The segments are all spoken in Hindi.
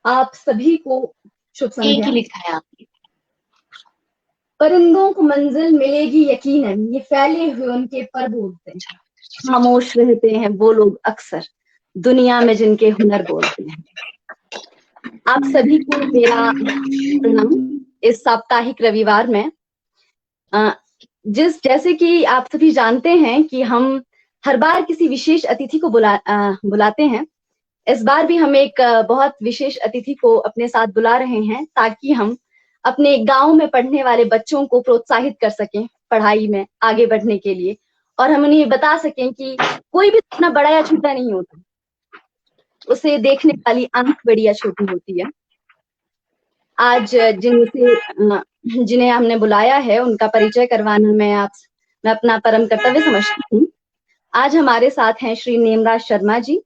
आप सभी को शुभ एक ही संध्या। लिखा है आपने। परिंदों को मंजिल मिलेगी यकीनन, ये फैले हुए उनके पर बोलते हैं। खामोश रहते हैं वो लोग अक्सर, दुनिया में जिनके हुनर बोलते हैं। आप सभी को मेरा प्रणाम। इस साप्ताहिक रविवार में अ, जैसे कि आप सभी जानते हैं कि हम हर बार किसी विशेष अतिथि को बुलाते हैं। इस बार भी हम एक बहुत विशेष अतिथि को अपने साथ बुला रहे हैं ताकि हम अपने गांव में पढ़ने वाले बच्चों को प्रोत्साहित कर सकें पढ़ाई में आगे बढ़ने के लिए, और हम उन्हें बता सकें कि कोई भी इतना बड़ा या छोटा नहीं होता, उसे देखने वाली आंख बड़ी या छोटी होती है। आज जिन्हें हमने बुलाया है उनका परिचय करवाना मैं अपना परम कर्तव्य समझती हूँ। आज हमारे साथ हैं श्री नेमराज शर्मा जी।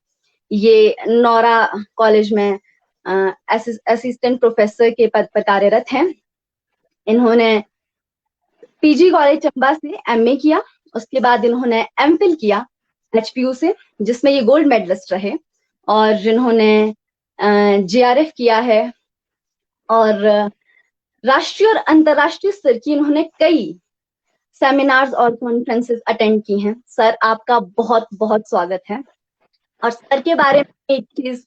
ये नौरा कॉलेज में असिस्टेंट प्रोफेसर के पद पर कार्यरत हैं। इन्होंने पीजी कॉलेज चंबा से एमए किया, उसके बाद इन्होंने एमफिल किया एचपीयू से, जिसमें ये गोल्ड मेडलिस्ट रहे, और जिन्होंने जेआरएफ किया है, और राष्ट्रीय और अंतर्राष्ट्रीय स्तर की इन्होंने कई सेमिनार्स और कॉन्फ्रेंसेस अटेंड की हैं। सर, आपका बहुत बहुत स्वागत है। और सर के बारे में एक चीज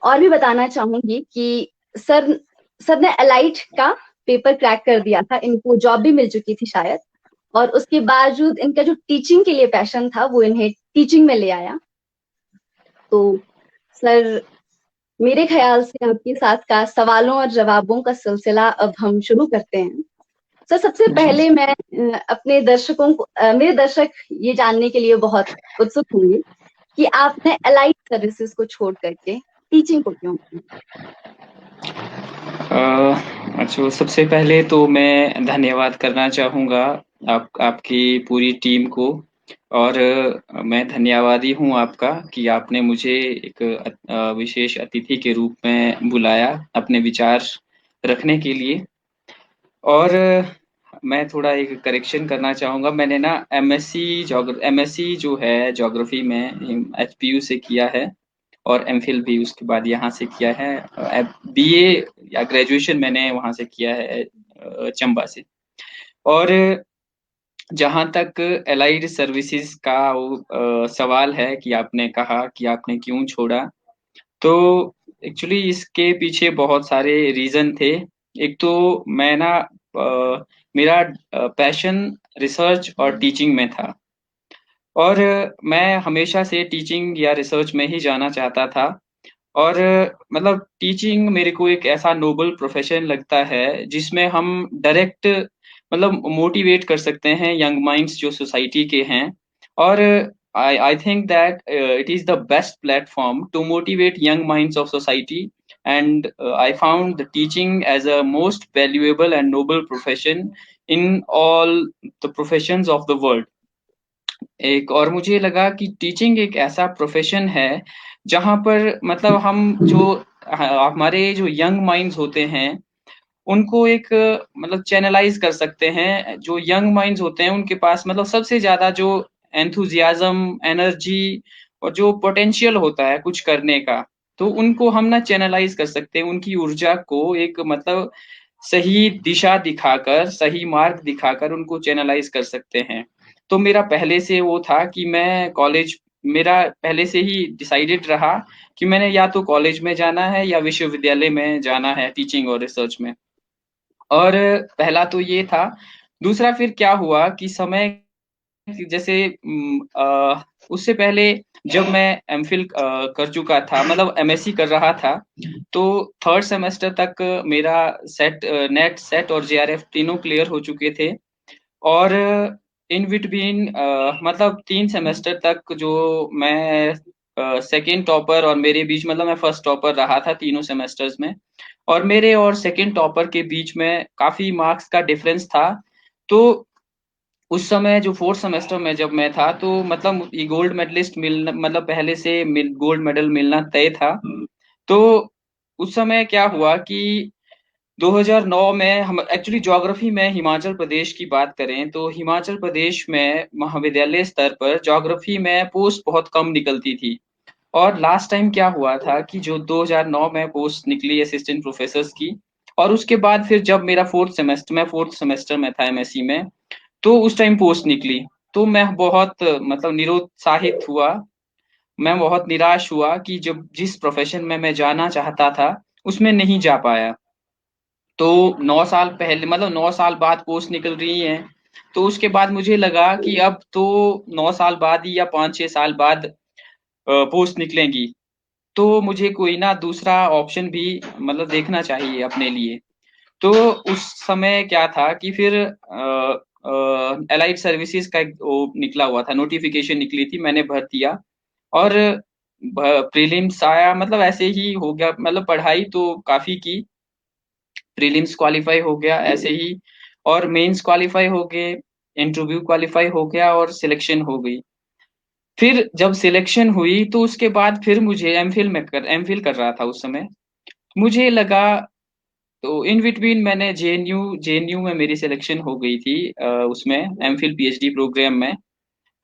और भी बताना चाहूंगी कि सर सर ने एलाइट का पेपर क्रैक कर दिया था, इनको जॉब भी मिल चुकी थी शायद, और उसके बावजूद इनका जो टीचिंग के लिए पैशन था वो इन्हें टीचिंग में ले आया। तो सर, मेरे ख्याल से आपके साथ का सवालों और जवाबों का सिलसिला अब हम शुरू करते हैं। सर, सबसे जी। पहले मैं अपने दर्शकों को मेरे दर्शक ये जानने के लिए बहुत उत्सुक होंगे कि आपने एलाइट सर्विसेज को छोड़ करके टीचिंग को क्यों किया? अच्छा, सबसे पहले तो मैं धन्यवाद करना चाहूँगा आपकी पूरी टीम को, और मैं धन्यवादी हूँ आपका कि आपने मुझे एक विशेष अतिथि के रूप में बुलाया अपने विचार रखने के लिए। और मैं थोड़ा एक करेक्शन करना चाहूँगा। मैंने ना एमएससी जो है ज्योग्राफी में एचपीयू से किया है, और एमफिल भी उसके बाद यहाँ से किया है। बीए या ग्रेजुएशन मैंने वहाँ से किया है, चंबा से। और जहाँ तक एलाइड सर्विसेज का वो सवाल है कि आपने कहा कि आपने क्यों छोड़ा, तो एक्चुअली इसके पीछे बहुत सारे रीजन थे। एक तो मैं ना मेरा पैशन रिसर्च और टीचिंग में था, और मैं हमेशा से टीचिंग या रिसर्च में ही जाना चाहता था। और मतलब टीचिंग मेरे को एक ऐसा नोबल प्रोफेशन लगता है जिसमें हम डायरेक्ट मतलब मोटिवेट कर सकते हैं यंग माइंड्स जो सोसाइटी के हैं। और I think that it is the best platform to motivate young minds of society, and I found the teaching as a most valuable and noble profession in all the professions of the world. एक और मुझे लगा कि टीचिंग एक ऐसा प्रोफेशन है जहाँ पर मतलब हम जो हमारे जो यंग माइंड्स होते हैं उनको एक मतलब चैनलाइज कर सकते हैं। जो यंग माइंड्स होते हैं उनके पास मतलब सबसे ज्यादा जो एंथुजियाज्म, एनर्जी और जो पोटेंशियल होता है कुछ करने का, तो उनको हम ना चैनलाइज कर सकते हैं। उनकी ऊर्जा को एक मतलब सही दिशा दिखाकर, सही मार्ग दिखाकर उनको चैनलाइज कर सकते हैं। तो मेरा पहले से वो था कि मैं कॉलेज, मेरा पहले से ही डिसाइडेड रहा कि मैंने या तो कॉलेज में जाना है या विश्वविद्यालय में जाना है टीचिंग और रिसर्च में। और पहला तो ये था। दूसरा फिर क्या हुआ कि समय जैसे उससे पहले जब मैं एमफिल कर चुका था, मतलब एमएससी कर रहा था, तो थर्ड सेमेस्टर तक मेरा सेट नेट सेट और जेआरएफ तीनों क्लियर हो चुके थे। और इन बिटवीन मतलब 3 सेमेस्टर तक जो मैं सेकेंड टॉपर और मेरे बीच, मतलब मैं फर्स्ट टॉपर रहा था तीनों सेमेस्टर्स में, और मेरे और सेकेंड टॉपर के बीच में काफी मार्क्स का डिफरेंस था। तो उस समय जो फोर्थ सेमेस्टर में जब मैं था, तो मतलब ये गोल्ड मेडलिस्ट मिलना, मतलब पहले से गोल्ड मेडल मिलना तय था। तो उस समय क्या हुआ कि 2009 में हम एक्चुअली ज्योग्राफी में हिमाचल प्रदेश की बात करें तो हिमाचल प्रदेश में महाविद्यालय स्तर पर ज्योग्राफी में पोस्ट बहुत कम निकलती थी। और लास्ट टाइम क्या हुआ था कि जो 2009 में पोस्ट निकली असिस्टेंट प्रोफेसर्स की, और उसके बाद फिर जब मेरा फोर्थ सेमेस्टर में था एमएससी में, तो उस टाइम पोस्ट निकली। तो मैं बहुत मतलब निरुत्साहित हुआ, मैं बहुत निराश हुआ कि जब जिस प्रोफेशन में मैं जाना चाहता था उसमें नहीं जा पाया। तो 9 साल पहले, मतलब 9 साल बाद पोस्ट निकल रही है, तो उसके बाद मुझे लगा कि अब तो 9 साल बाद ही या 5-6 साल बाद पोस्ट निकलेंगी, तो मुझे कोई ना दूसरा ऑप्शन भी मतलब देखना चाहिए अपने लिए। तो उस समय क्या था कि फिर एलाइड सर्विसेज का एक वो निकला हुआ था, नोटिफिकेशन निकली थी, मैंने भर दिया और प्रीलिम्स आया, मतलब ऐसे ही हो गया, मतलब पढ़ाई तो काफी की, प्रीलिम्स क्वालिफाई हो गया ऐसे ही, और मेंस क्वालिफाई हो गए, इंटरव्यू क्वालिफाई हो गया और सिलेक्शन हो गई। फिर जब सिलेक्शन हुई तो उसके बाद फिर मुझे एमफिल कर रहा था उस समय, मुझे लगा, तो इन बिटवीन मैंने जेएनयू में मेरी सिलेक्शन हो गई थी, उसमें एमफिल पीएचडी प्रोग्राम में,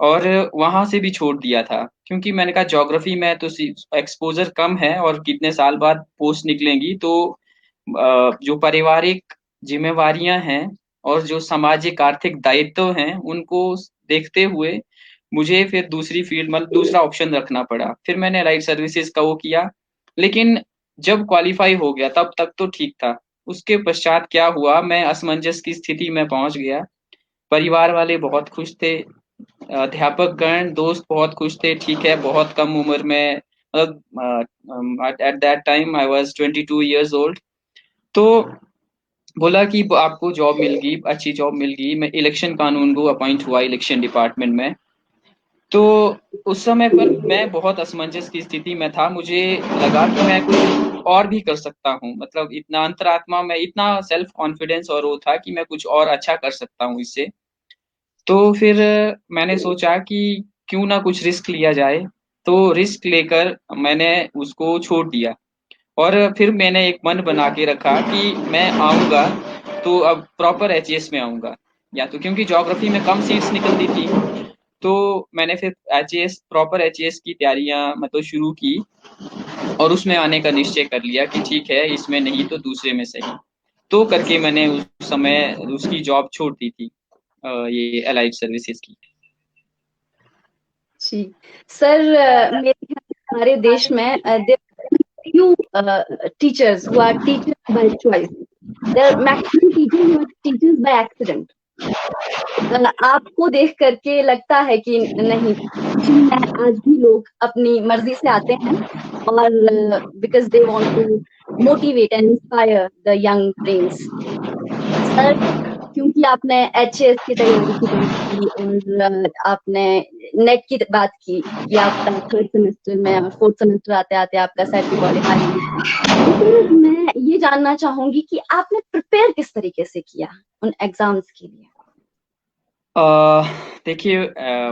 और वहां से भी छोड़ दिया था क्योंकि मैंने कहा ज्योग्राफी में तो एक्सपोजर कम है और कितने साल बाद पोस्ट निकलेंगी, तो जो पारिवारिक जिम्मेवारियां हैं और जो सामाजिक आर्थिक दायित्व हैं उनको देखते हुए मुझे फिर दूसरी फील्ड, मतलब दूसरा ऑप्शन रखना पड़ा। फिर मैंने लाइट सर्विसेज का वो किया, लेकिन जब क्वालिफाई हो गया तब तक तो ठीक था। उसके पश्चात क्या हुआ, मैं असमंजस की स्थिति में पहुंच गया। परिवार वाले बहुत खुश थे, अध्यापक गण दोस्त बहुत खुश थे, ठीक है, बहुत कम उम्र में, मतलब at that time I was 22 years old। तो बोला कि आपको जॉब मिल गई, अच्छी जॉब मिल गई। मैं इलेक्शन कानून को अपॉइंट हुआ इलेक्शन डिपार्टमेंट में। तो उस समय पर मैं बहुत असमंजस की स्थिति में था, मुझे लगा कि मैं कुछ और भी कर सकता हूँ, मतलब इतना अंतरात्मा में इतना सेल्फ कॉन्फिडेंस और वो था कि मैं कुछ और अच्छा कर सकता हूँ इससे। तो फिर मैंने सोचा कि क्यों ना कुछ रिस्क लिया जाए, तो रिस्क लेकर मैंने उसको छोड़ दिया। और फिर मैंने एक मन बना के रखा कि मैं आऊंगा तो अब प्रॉपर एचएएस में आऊंगा, या तो क्योंकि ज्योग्राफी में कम सीट्स निकलती थी, तो मैंने फिर एचएएस, प्रॉपर एचएएस की तैयारियां मतलब शुरू की, और उसमें आने का निश्चय कर लिया कि ठीक है, इसमें नहीं तो दूसरे में सही। तो करके मैंने उस समय उसकी जॉब छोड़ दी थी, ये एलाइड सर्विसेज की। जी सर, मेरे ख्याल से हमारे देश में few teachers who are teachers by choice. There are maximum teachers who are teachers by accident. आपको देख करके लगता है कि नहीं, teaching में आज भी लोग अपनी मर्जी से आते हैं और because they want to motivate and inspire the young brains. Sir, क्योंकि आपने एचएएस की तैयारी की बात की और आपने नेट की बात की कि आपका थर्ड सेमेस्टर में और फोर्थ सेमेस्टर आते आते आपका सेट भी क्वालिफाई हुई थी, तो फिर मैं ये जानना चाहूंगी कि आपने प्रिपेयर किस तरीके से किया उन एग्जाम्स के लिए। देखिए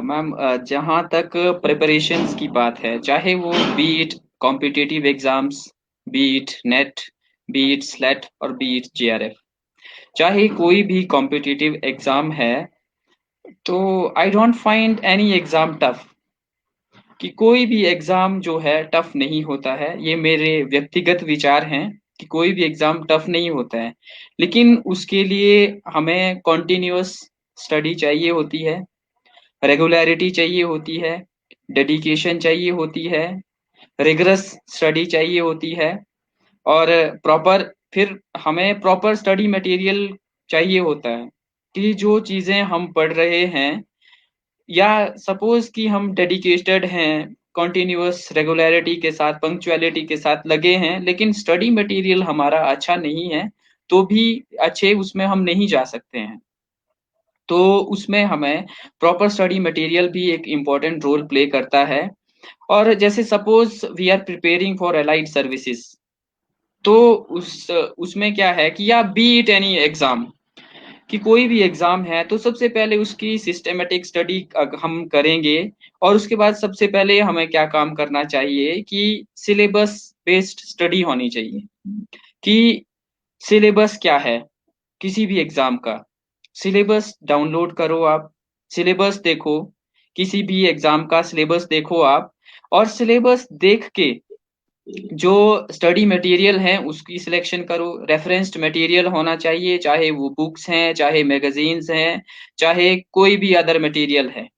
मैम, जहाँ तक प्रिपरेशंस की बात है, चाहे वो B it competitive exams, B it net, B it slate और बी इट जेआरएफ, चाहे कोई भी कॉम्पिटिटिव एग्जाम है, तो I don't find any exam tough, कि कोई भी एग्जाम जो है टफ नहीं होता है। ये मेरे व्यक्तिगत विचार हैं कि कोई भी एग्जाम टफ नहीं होता है, लेकिन उसके लिए हमें कॉन्टिन्यूअस स्टडी चाहिए होती है, रेगुलरिटी चाहिए होती है, डेडिकेशन चाहिए होती है, रिगरस स्टडी चाहिए होती है, और प्रॉपर, फिर हमें प्रॉपर स्टडी मटेरियल चाहिए होता है कि जो चीजें हम पढ़ रहे हैं, या सपोज कि हम डेडिकेटेड हैं, कॉन्टिन्यूअस रेगुलरिटी के साथ, पंक्चुअलिटी के साथ लगे हैं, लेकिन स्टडी मटेरियल हमारा अच्छा नहीं है, तो भी अच्छे उसमें हम नहीं जा सकते हैं। तो उसमें हमें प्रॉपर स्टडी मटेरियल भी एक इम्पोर्टेंट रोल प्ले करता है। और जैसे suppose we are preparing for allied services, तो उसमें क्या है कि या बी इट एनी एग्जाम, कि कोई भी एग्जाम है तो सबसे पहले उसकी सिस्टेमेटिक स्टडी हम करेंगे, और उसके बाद सबसे पहले हमें क्या काम करना चाहिए कि सिलेबस बेस्ड स्टडी होनी चाहिए, कि सिलेबस क्या है किसी भी एग्जाम का, सिलेबस डाउनलोड करो आप, सिलेबस देखो, किसी भी एग्जाम का सिलेबस देखो आप, और सिलेबस देख के जो स्टडी मटेरियल है उसकी सिलेक्शन करो। रेफरेंस्ड मटेरियल होना चाहिए, चाहे वो बुक्स हैं, चाहे मैगजीन्स हैं, चाहे कोई भी अदर मटेरियल है।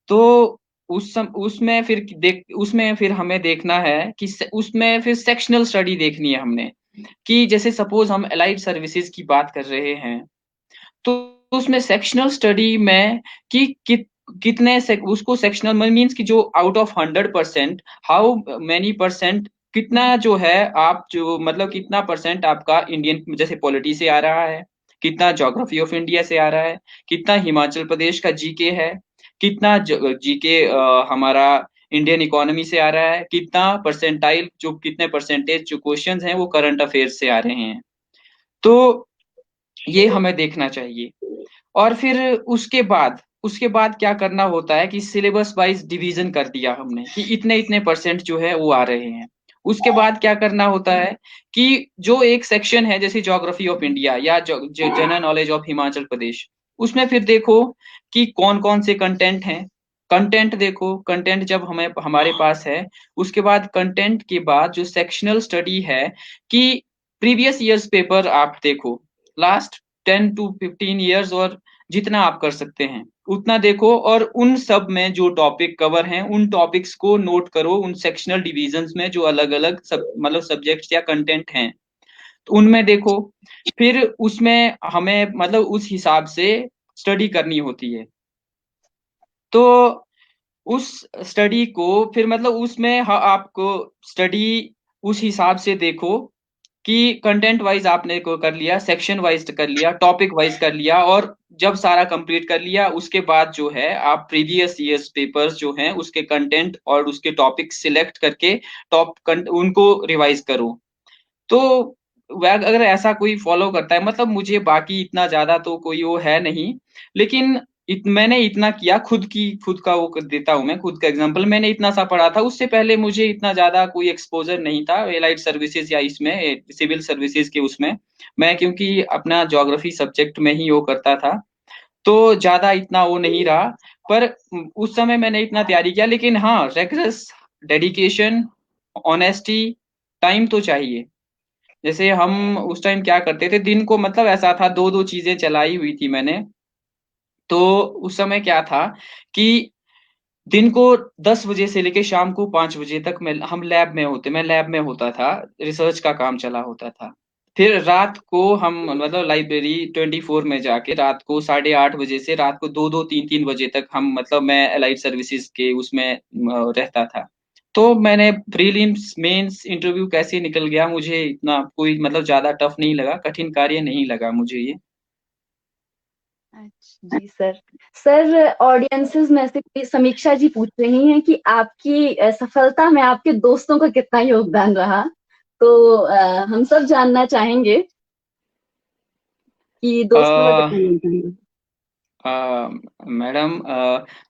तो उसमें फिर हमें देखना है कि उसमें फिर सेक्शनल स्टडी देखनी है हमने, कि जैसे सपोज हम अलाइड सर्विसेज की बात कर रहे हैं, तो उसमें सेक्शनल स्टडी में कि उसको सेक्शनल मीन्स कि जो out of 100% how many percent, कितना जो है आप जो मतलब कितना परसेंट आपका इंडियन जैसे पॉलिटी से आ रहा है, कितना ज्योग्राफी ऑफ इंडिया से आ रहा है, कितना हिमाचल प्रदेश का जीके है, कितना जीके हमारा इंडियन इकोनॉमी से आ रहा है, कितना परसेंटाइल जो कितने परसेंटेज जो क्वेश्चंस हैं वो करंट अफेयर्स से आ रहे हैं। तो ये हमें देखना चाहिए। और फिर उसके बाद क्या करना होता है कि सिलेबस वाइज डिवीजन कर दिया हमने कि इतने इतने परसेंट जो है वो आ रहे हैं। उसके बाद क्या करना होता है कि जो एक सेक्शन है जैसे ज्योग्राफी ऑफ इंडिया या जो जनरल नॉलेज ऑफ हिमाचल प्रदेश, उसमें फिर देखो कि कौन कौन से कंटेंट हैं। कंटेंट देखो, कंटेंट जब हमें हमारे पास है, उसके बाद कंटेंट के बाद जो सेक्शनल स्टडी है कि प्रीवियस ईयर्स पेपर आप देखो, लास्ट 10 to 15 years, और जितना आप कर सकते हैं उतना देखो, और उन सब में जो टॉपिक कवर हैं उन टॉपिक्स को नोट करो, उन सेक्शनल डिविजन्स में जो अलग अलग सब मतलब सब्जेक्ट्स या कंटेंट हैं तो उनमें देखो। फिर उसमें हमें मतलब उस हिसाब से स्टडी करनी होती है। तो उस स्टडी को फिर मतलब उसमें आपको स्टडी उस हिसाब से देखो कि कंटेंट वाइज आपने को कर लिया, सेक्शन वाइज कर लिया, टॉपिक वाइज कर लिया, और जब सारा कंप्लीट कर लिया उसके बाद जो है आप प्रीवियस ईयर्स पेपर्स जो हैं उसके कंटेंट और उसके टॉपिक सिलेक्ट करके उनको रिवाइज करो। तो वह अगर ऐसा कोई फॉलो करता है, मतलब मुझे बाकी इतना ज्यादा तो कोई वो है नहीं, लेकिन मैंने इतना किया, खुद का वो देता हूँ मैं, खुद का एग्जांपल, मैंने इतना सा पढ़ा था। उससे पहले मुझे इतना ज्यादा कोई एक्सपोजर नहीं था एलाइड सर्विसेज या इसमें सिविल सर्विसेज के उसमें। मैं क्योंकि अपना ज्योग्राफी सब्जेक्ट में ही वो करता था, तो ज्यादा इतना वो नहीं रहा। पर उस समय मैंने इतना तैयारी किया, लेकिन हाँ, रेगरस डेडिकेशन, ऑनेस्टी, टाइम तो चाहिए। जैसे हम उस टाइम क्या करते थे, दिन को मतलब ऐसा था, दो दो चीजें चलाई हुई थी मैंने। तो उस समय क्या था कि दिन को 10 बजे से लेके शाम को 5 बजे तक मैं लैब में होता था, रिसर्च का काम चला होता था। फिर रात को हम मतलब लाइब्रेरी 24 में जाके रात को 8:30 बजे से रात को 2-2 3-3 बजे तक हम मतलब मैं अलाइड सर्विसेज के उसमें रहता था। तो मैंने प्रीलिम्स मेंस इंटरव्यू कैसे निकल गया, मुझे इतना कोई मतलब ज्यादा टफ नहीं लगा, कठिन कार्य नहीं लगा मुझे ये। अच्छा जी सर। सर, ऑडियंसेस में से कोई समीक्षा जी पूछ रही हैं कि आपकी सफलता में आपके दोस्तों का कितना योगदान रहा। तो हम सब जानना चाहेंगे कि दोस्तों का कितना योगदान रहा। मैडम,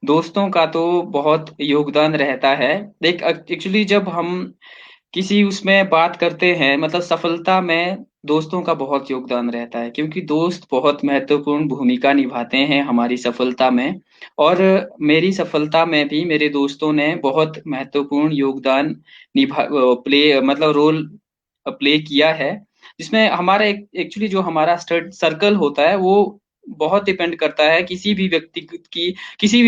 दोस्तों का तो बहुत योगदान रहता है। देख, एक्चुअली जब हम किसी उसमें बात करते हैं मतलब सफलता में, दोस्तों का बहुत योगदान रहता है, क्योंकि दोस्त बहुत महत्वपूर्ण भूमिका निभाते हैं हमारी सफलता में। और मेरी सफलता में भी मेरे दोस्तों ने बहुत महत्वपूर्ण योगदान निभा प्ले मतलब रोल प्ले किया है। जिसमें हमारा एक्चुअली जो हमारा सर्कल होता है वो बहुत डिपेंड करता है किसी भी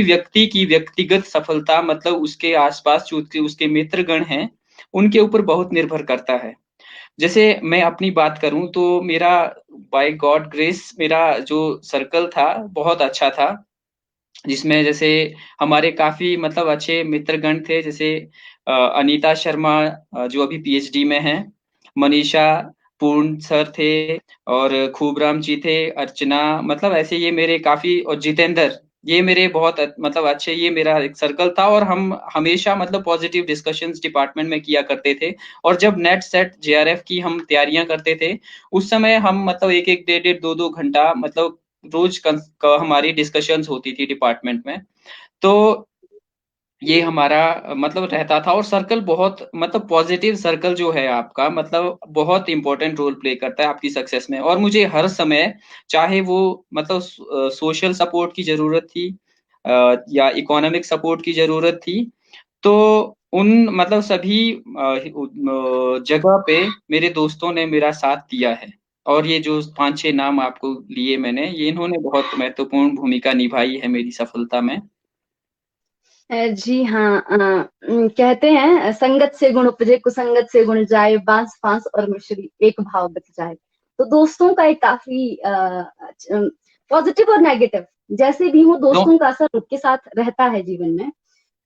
व्यक्ति की व्यक्तिगत सफलता, मतलब उसके आसपास जो उसके मित्रगण हैं उनके ऊपर बहुत निर्भर करता है। जैसे मैं अपनी बात करूं तो मेरा बाय गॉड ग्रेस मेरा जो सर्कल था बहुत अच्छा था, जिसमें जैसे हमारे काफी मतलब अच्छे मित्रगण थे, जैसे अनीता शर्मा जो अभी पीएचडी में हैं, मनीषा, पूर्ण सर थे, और खूबराम जी थे, अर्चना, मतलब ऐसे ये मेरे काफी, और जितेंद्र, ये मेरे बहुत मतलब अच्छे, ये मेरा एक सर्कल था। और हम हमेशा मतलब पॉजिटिव डिस्कशंस डिपार्टमेंट में किया करते थे। और जब नेट सेट जेआरएफ की हम तैयारियां करते थे, उस समय हम मतलब एक एक डेढ़ डेढ़ दो दो घंटा मतलब रोज हमारी डिस्कशंस होती थी डिपार्टमेंट में। तो ये हमारा मतलब रहता था। और सर्कल बहुत मतलब पॉजिटिव सर्कल जो है आपका मतलब बहुत इंपॉर्टेंट रोल प्ले करता है आपकी सक्सेस में। और मुझे हर समय, चाहे वो मतलब सोशल सपोर्ट की जरूरत थी या इकोनॉमिक सपोर्ट की जरूरत थी, तो उन मतलब सभी जगह पे मेरे दोस्तों ने मेरा साथ दिया है। और ये जो 5-6 नाम आपको लिए मैंने, ये इन्होंने बहुत महत्वपूर्ण भूमिका निभाई है मेरी सफलता में। जी हाँ, कहते हैं संगत से गुण उपजे कुसंगत से गुण जाए, बांस फांस और मिश्री एक भाव बच जाए। तो दोस्तों का एक काफी पॉजिटिव और नेगेटिव जैसे भी हो, दो दोस्तों का असर सबके साथ रहता है जीवन में।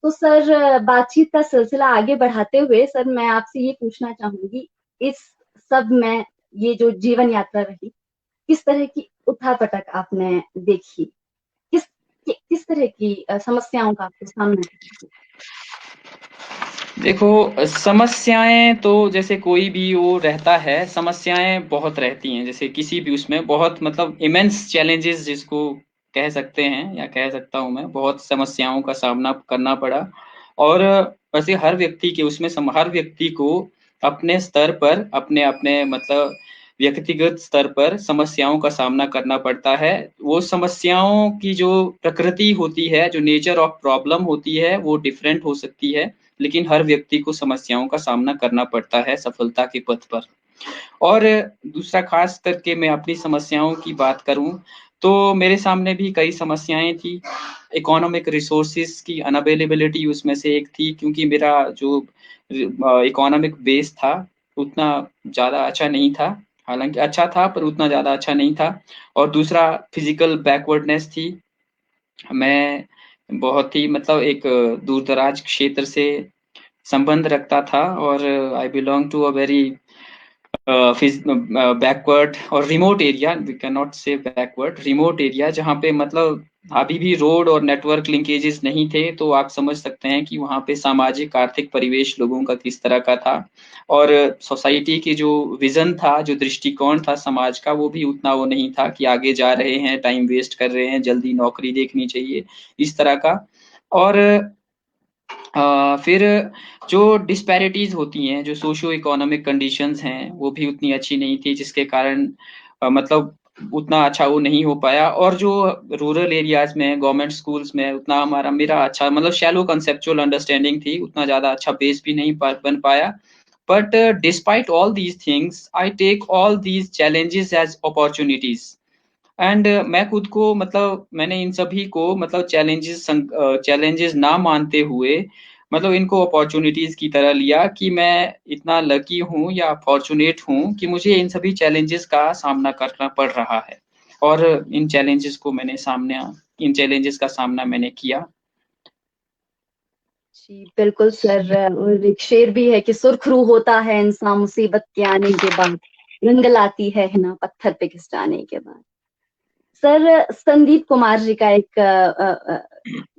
तो सर, बातचीत का सिलसिला आगे बढ़ाते हुए सर, मैं आपसे ये पूछना चाहूंगी, इस सब में ये जो जीवन यात्रा रही, किस तरह की उठापटक आपने देखी? किस किस तरह की समस्याओं का आपको सामना करना देखो, समस्याएं तो जैसे कोई भी वो रहता है, समस्याएं बहुत रहती हैं, जैसे किसी भी उसमें बहुत मतलब इमेंस चैलेंजेस जिसको कह सकते हैं या कह सकता हूं मैं, बहुत समस्याओं का सामना करना पड़ा। और वैसे हर व्यक्ति के उसमें हर व्यक्ति को अपने स्तर पर, अपने अपने मतलब व्यक्तिगत स्तर पर समस्याओं का सामना करना पड़ता है। वो समस्याओं की जो प्रकृति होती है, जो नेचर ऑफ प्रॉब्लम होती है, वो डिफरेंट हो सकती है, लेकिन हर व्यक्ति को समस्याओं का सामना करना पड़ता है सफलता के पथ पर। और दूसरा, खास करके मैं अपनी समस्याओं की बात करूं तो मेरे सामने भी कई समस्याएं थी। इकोनॉमिक रिसोर्सेज की अनअवेलेबिलिटी उसमें से एक थी, क्योंकि मेरा जो इकोनॉमिक बेस था उतना ज़्यादा अच्छा नहीं था। हालांकि अच्छा था पर उतना ज़्यादा अच्छा नहीं था। और दूसरा, फिजिकल बैकवर्डनेस थी। मैं बहुत ही मतलब एक दूर दराज क्षेत्र से संबंध रखता था, और I belong to a very backward और remote area, we can not say backward, remote area, जहाँ पे मतलब अभी भी रोड और नेटवर्क लिंकेजेस नहीं थे। तो आप समझ सकते हैं कि वहाँ पे सामाजिक आर्थिक परिवेश लोगों का किस तरह का था। और सोसाइटी की जो विजन था, जो दृष्टिकोण था समाज का, वो भी उतना वो नहीं था कि आगे जा रहे हैं, टाइम वेस्ट कर रहे हैं, जल्दी नौकरी देखनी चाहिए, इस तरह का। और फिर जो डिस्पैरिटीज होती हैं, जो सोशियो इकोनॉमिक कंडीशंस हैं, वो भी उतनी अच्छी नहीं थी, जिसके कारण मतलब उतना अच्छा वो नहीं हो पाया। और जो रूरल एरियाज में गवर्नमेंट स्कूल्स में उतना हमारा मेरा अच्छा मतलब शैलो कंसेप्चुअल अंडरस्टैंडिंग थी, उतना ज्यादा अच्छा बेस भी नहीं बन पाया। But despite all these things, I take all these challenges as opportunities. And मैं खुद को मतलब मैंने इन सभी को मतलब चैलेंजेस ना मानते हुए मतलब इनको अपॉर्चुनिटीज की तरह लिया, कि मैं इतना लकी हूँ या फॉर्चुनेट हूँ कि मुझे इन सभी चैलेंजेस का सामना करना पड़ रहा है। और इन चैलेंजेस का सामना मैंने किया। जी बिल्कुल सर, और एक शेर भी है कि सुर्खरू होता है इंसान मुसीबत के आने के बाद, रंग लाती है हिना पत्थर पे घिस जाने के बाद। सर, संदीप कुमार जी का एक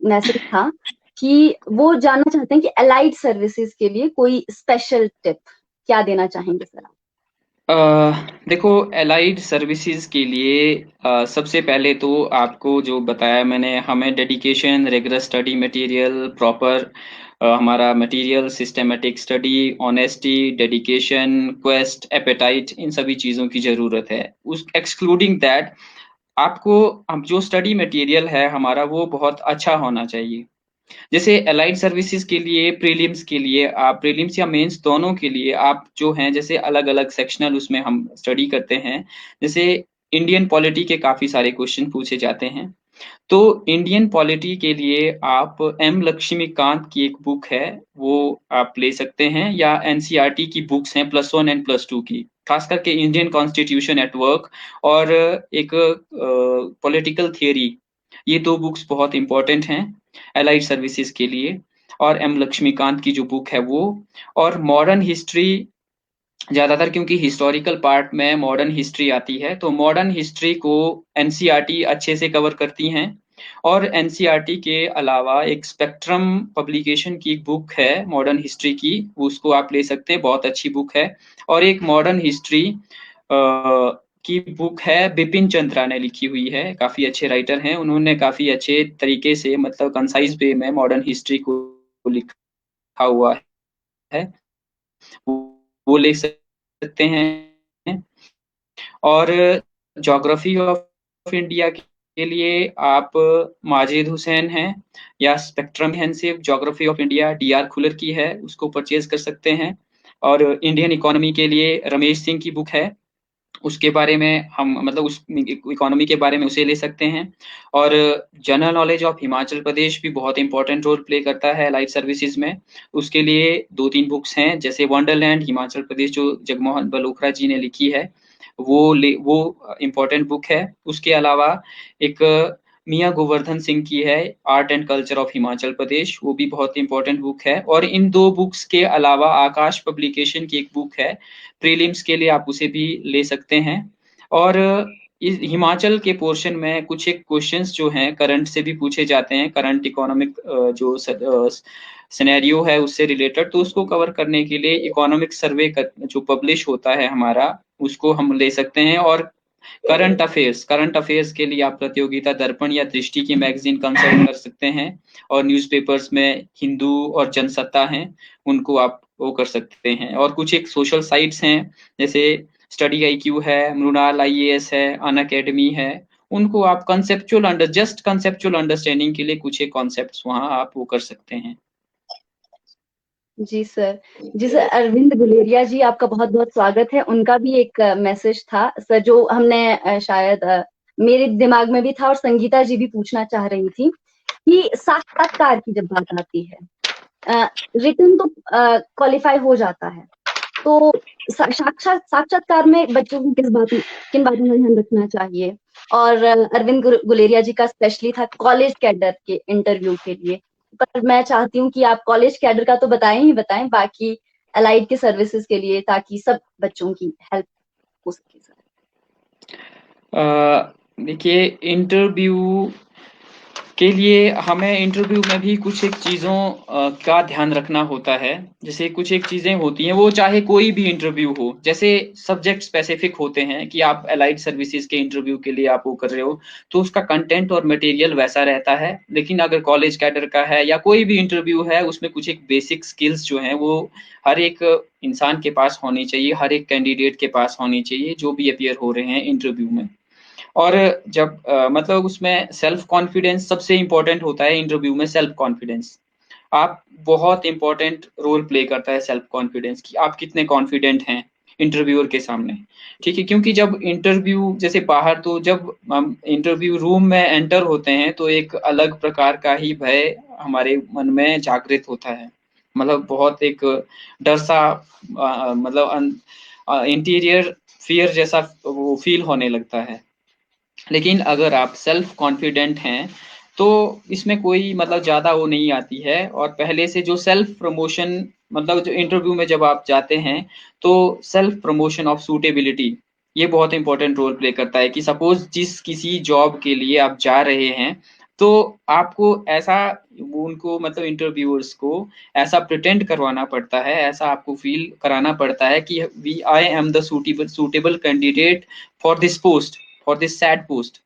मैसेज था कि वो जानना चाहते हैं कि अलाइड सर्विसेज के लिए कोई स्पेशल टिप क्या देना चाहेंगे सर आप? अ, देखो, एलाइड सर्विसेज के लिए सबसे पहले तो आपको जो बताया मैंने, हमें dedication, regular study material, proper हमारा material, systematic study, honesty, dedication, quest, appetite, इन सभी चीज़ों की ज़रूरत है। उस एक्सक्लूडिंग दैट, आपको हम जो स्टडी मटेरियल है हमारा, वो बहुत अच्छा होना चाहिए। जैसे अलाइड सर्विसेज के लिए, प्रीलिम्स के लिए, आप प्रीलिम्स या मेंस दोनों के लिए आप जो हैं, जैसे अलग अलग सेक्शनल उसमें हम स्टडी करते हैं। जैसे इंडियन पॉलिटी के काफी सारे क्वेश्चन पूछे जाते हैं। तो इंडियन पॉलिटी के लिए आप एम लक्ष्मीकांत की एक बुक है, वो आप ले सकते हैं, या एनसीईआरटी की बुक्स हैं +1 एंड +2 की, खास करके इंडियन कॉन्स्टिट्यूशन एट वर्क और एक पॉलिटिकल थियरी। ये दो बुक्स बहुत इंपॉर्टेंट हैं एलाइड सर्विसेज के लिए। और एम लक्ष्मीकांत की जो बुक है वो, और मॉडर्न हिस्ट्री ज्यादातर, क्योंकि हिस्टोरिकल पार्ट में मॉडर्न हिस्ट्री आती है, तो मॉडर्न हिस्ट्री को एनसीईआरटी अच्छे से कवर करती हैं। और एनसीईआरटी के अलावा एक स्पेक्ट्रम पब्लिकेशन की एक बुक है मॉडर्न हिस्ट्री की, उसको आप ले सकते हैं, बहुत अच्छी बुक है। और एक मॉडर्न हिस्ट्री की बुक है, बिपिन चंद्रा ने लिखी हुई है, काफी अच्छे राइटर हैं, उन्होंने काफी अच्छे तरीके से मतलब कंसाइज वे में मॉडर्न हिस्ट्री को लिखा हुआ है, वो ले सकते हैं। और ज्योग्राफी ऑफ इंडिया के लिए आप माजिद हुसैन हैं, या spectrum comprehensive geography of India DR Khullar की है, उसको परचेज कर सकते हैं। और इंडियन इकोनॉमी के लिए रमेश सिंह की बुक है, उसके बारे में हम मतलब उस इकोनॉमी के बारे में उसे ले सकते हैं। और जनरल नॉलेज ऑफ हिमाचल प्रदेश भी बहुत इंपॉर्टेंट रोल प्ले करता है लाइफ सर्विसेज में। उसके लिए 2-3 बुक्स हैं, जैसे वंडरलैंड हिमाचल प्रदेश जो जगमोहन बलोखरा जी ने लिखी है, वो इम्पोर्टेंट बुक है। उसके अलावा एक मियाँ गोवर्धन सिंह की है, art and culture of Himachal Pradesh, वो भी बहुत इंपॉर्टेंट बुक है। और इन 2 बुक्स के अलावा आकाश पब्लिकेशन की एक बुक है, प्रीलिम्स के लिए आप उसे भी ले सकते हैं। और इस हिमाचल के पोर्शन में कुछ एक क्वेश्चंस जो हैं करंट से भी पूछे जाते हैं, करंट इकोनॉमिक जो सिनेरियो है उससे रिलेटेड, तो उसको कवर करने के लिए इकोनॉमिक सर्वे जो पब्लिश होता है हमारा, उसको हम ले सकते हैं। और करंट अफेयर्स के लिए आप प्रतियोगिता दर्पण या दृष्टि की मैगजीन कंसल्ट कर सकते हैं। और न्यूज़पेपर्स में हिंदू और जनसत्ता हैं, उनको आप वो कर सकते हैं। और कुछ एक सोशल साइट्स हैं, जैसे स्टडी आईक्यू है, मृणाल आईएएस है, अन अकेडमी है, उनको आप कंसेप्चुअल अंडरस्टैंडिंग के लिए कुछ एक कॉन्सेप्ट्स वहाँ आप वो कर सकते हैं। जी सर। जी सर, अरविंद गुलेरिया जी, आपका बहुत बहुत स्वागत है। उनका भी एक मैसेज था सर, जो हमने शायद मेरे दिमाग में भी था, और संगीता जी भी पूछना चाह रही थी कि साक्षात्कार की जब बात आती है, रिटर्न तो क्वालिफाई हो जाता है, तो साक्षात्कार में बच्चों को किन बातों का ध्यान रखना चाहिए? और अरविंद गुलेरिया जी का स्पेशली था कॉलेज कैडर के इंटरव्यू के लिए, पर मैं चाहती हूँ कि आप कॉलेज कैडर का तो बताएं ही बताएं, बाकी अलाइड के सर्विसेज के लिए, ताकि सब बच्चों की हेल्प हो सके सर। देखिए, इंटरव्यू के लिए हमें इंटरव्यू में भी कुछ एक चीज़ों का ध्यान रखना होता है। जैसे कुछ एक चीज़ें होती हैं, वो चाहे कोई भी इंटरव्यू हो, जैसे सब्जेक्ट स्पेसिफिक होते हैं कि आप अलाइड सर्विसेज के इंटरव्यू के लिए आप वो कर रहे हो, तो उसका कंटेंट और मटेरियल वैसा रहता है। लेकिन अगर कॉलेज कैडर का है या कोई भी इंटरव्यू है, उसमें कुछ एक बेसिक स्किल्स जो हैं वो हर एक इंसान के पास होनी चाहिए, हर एक कैंडिडेट के पास होनी चाहिए, जो भी अपीयर हो रहे हैं इंटरव्यू में। और जब मतलब उसमें सेल्फ कॉन्फिडेंस सबसे इम्पोर्टेंट होता है इंटरव्यू में। सेल्फ कॉन्फिडेंस आप बहुत इंपॉर्टेंट रोल प्ले करता है सेल्फ कॉन्फिडेंस, कि आप कितने कॉन्फिडेंट हैं इंटरव्यूअर के सामने। ठीक है, क्योंकि जब इंटरव्यू जैसे बाहर, तो जब हम इंटरव्यू रूम में एंटर होते हैं तो एक अलग प्रकार का ही भय हमारे मन में जागृत होता है। मतलब बहुत एक डर सा मतलब इंटीरियर फियर जैसा वो फील होने लगता है। लेकिन अगर आप सेल्फ कॉन्फिडेंट हैं, तो इसमें कोई मतलब ज़्यादा वो नहीं आती है। और पहले से जो सेल्फ प्रमोशन, मतलब जो इंटरव्यू में जब आप जाते हैं, तो सेल्फ प्रमोशन ऑफ सूटेबिलिटी, ये बहुत इंपॉर्टेंट रोल प्ले करता है। कि सपोज जिस किसी जॉब के लिए आप जा रहे हैं, तो आपको ऐसा उनको मतलब इंटरव्यूअर्स को ऐसा प्रिटेंड करवाना पड़ता है, ऐसा आपको फील कराना पड़ता है कि we I am the suitable candidate for this post, for this said post.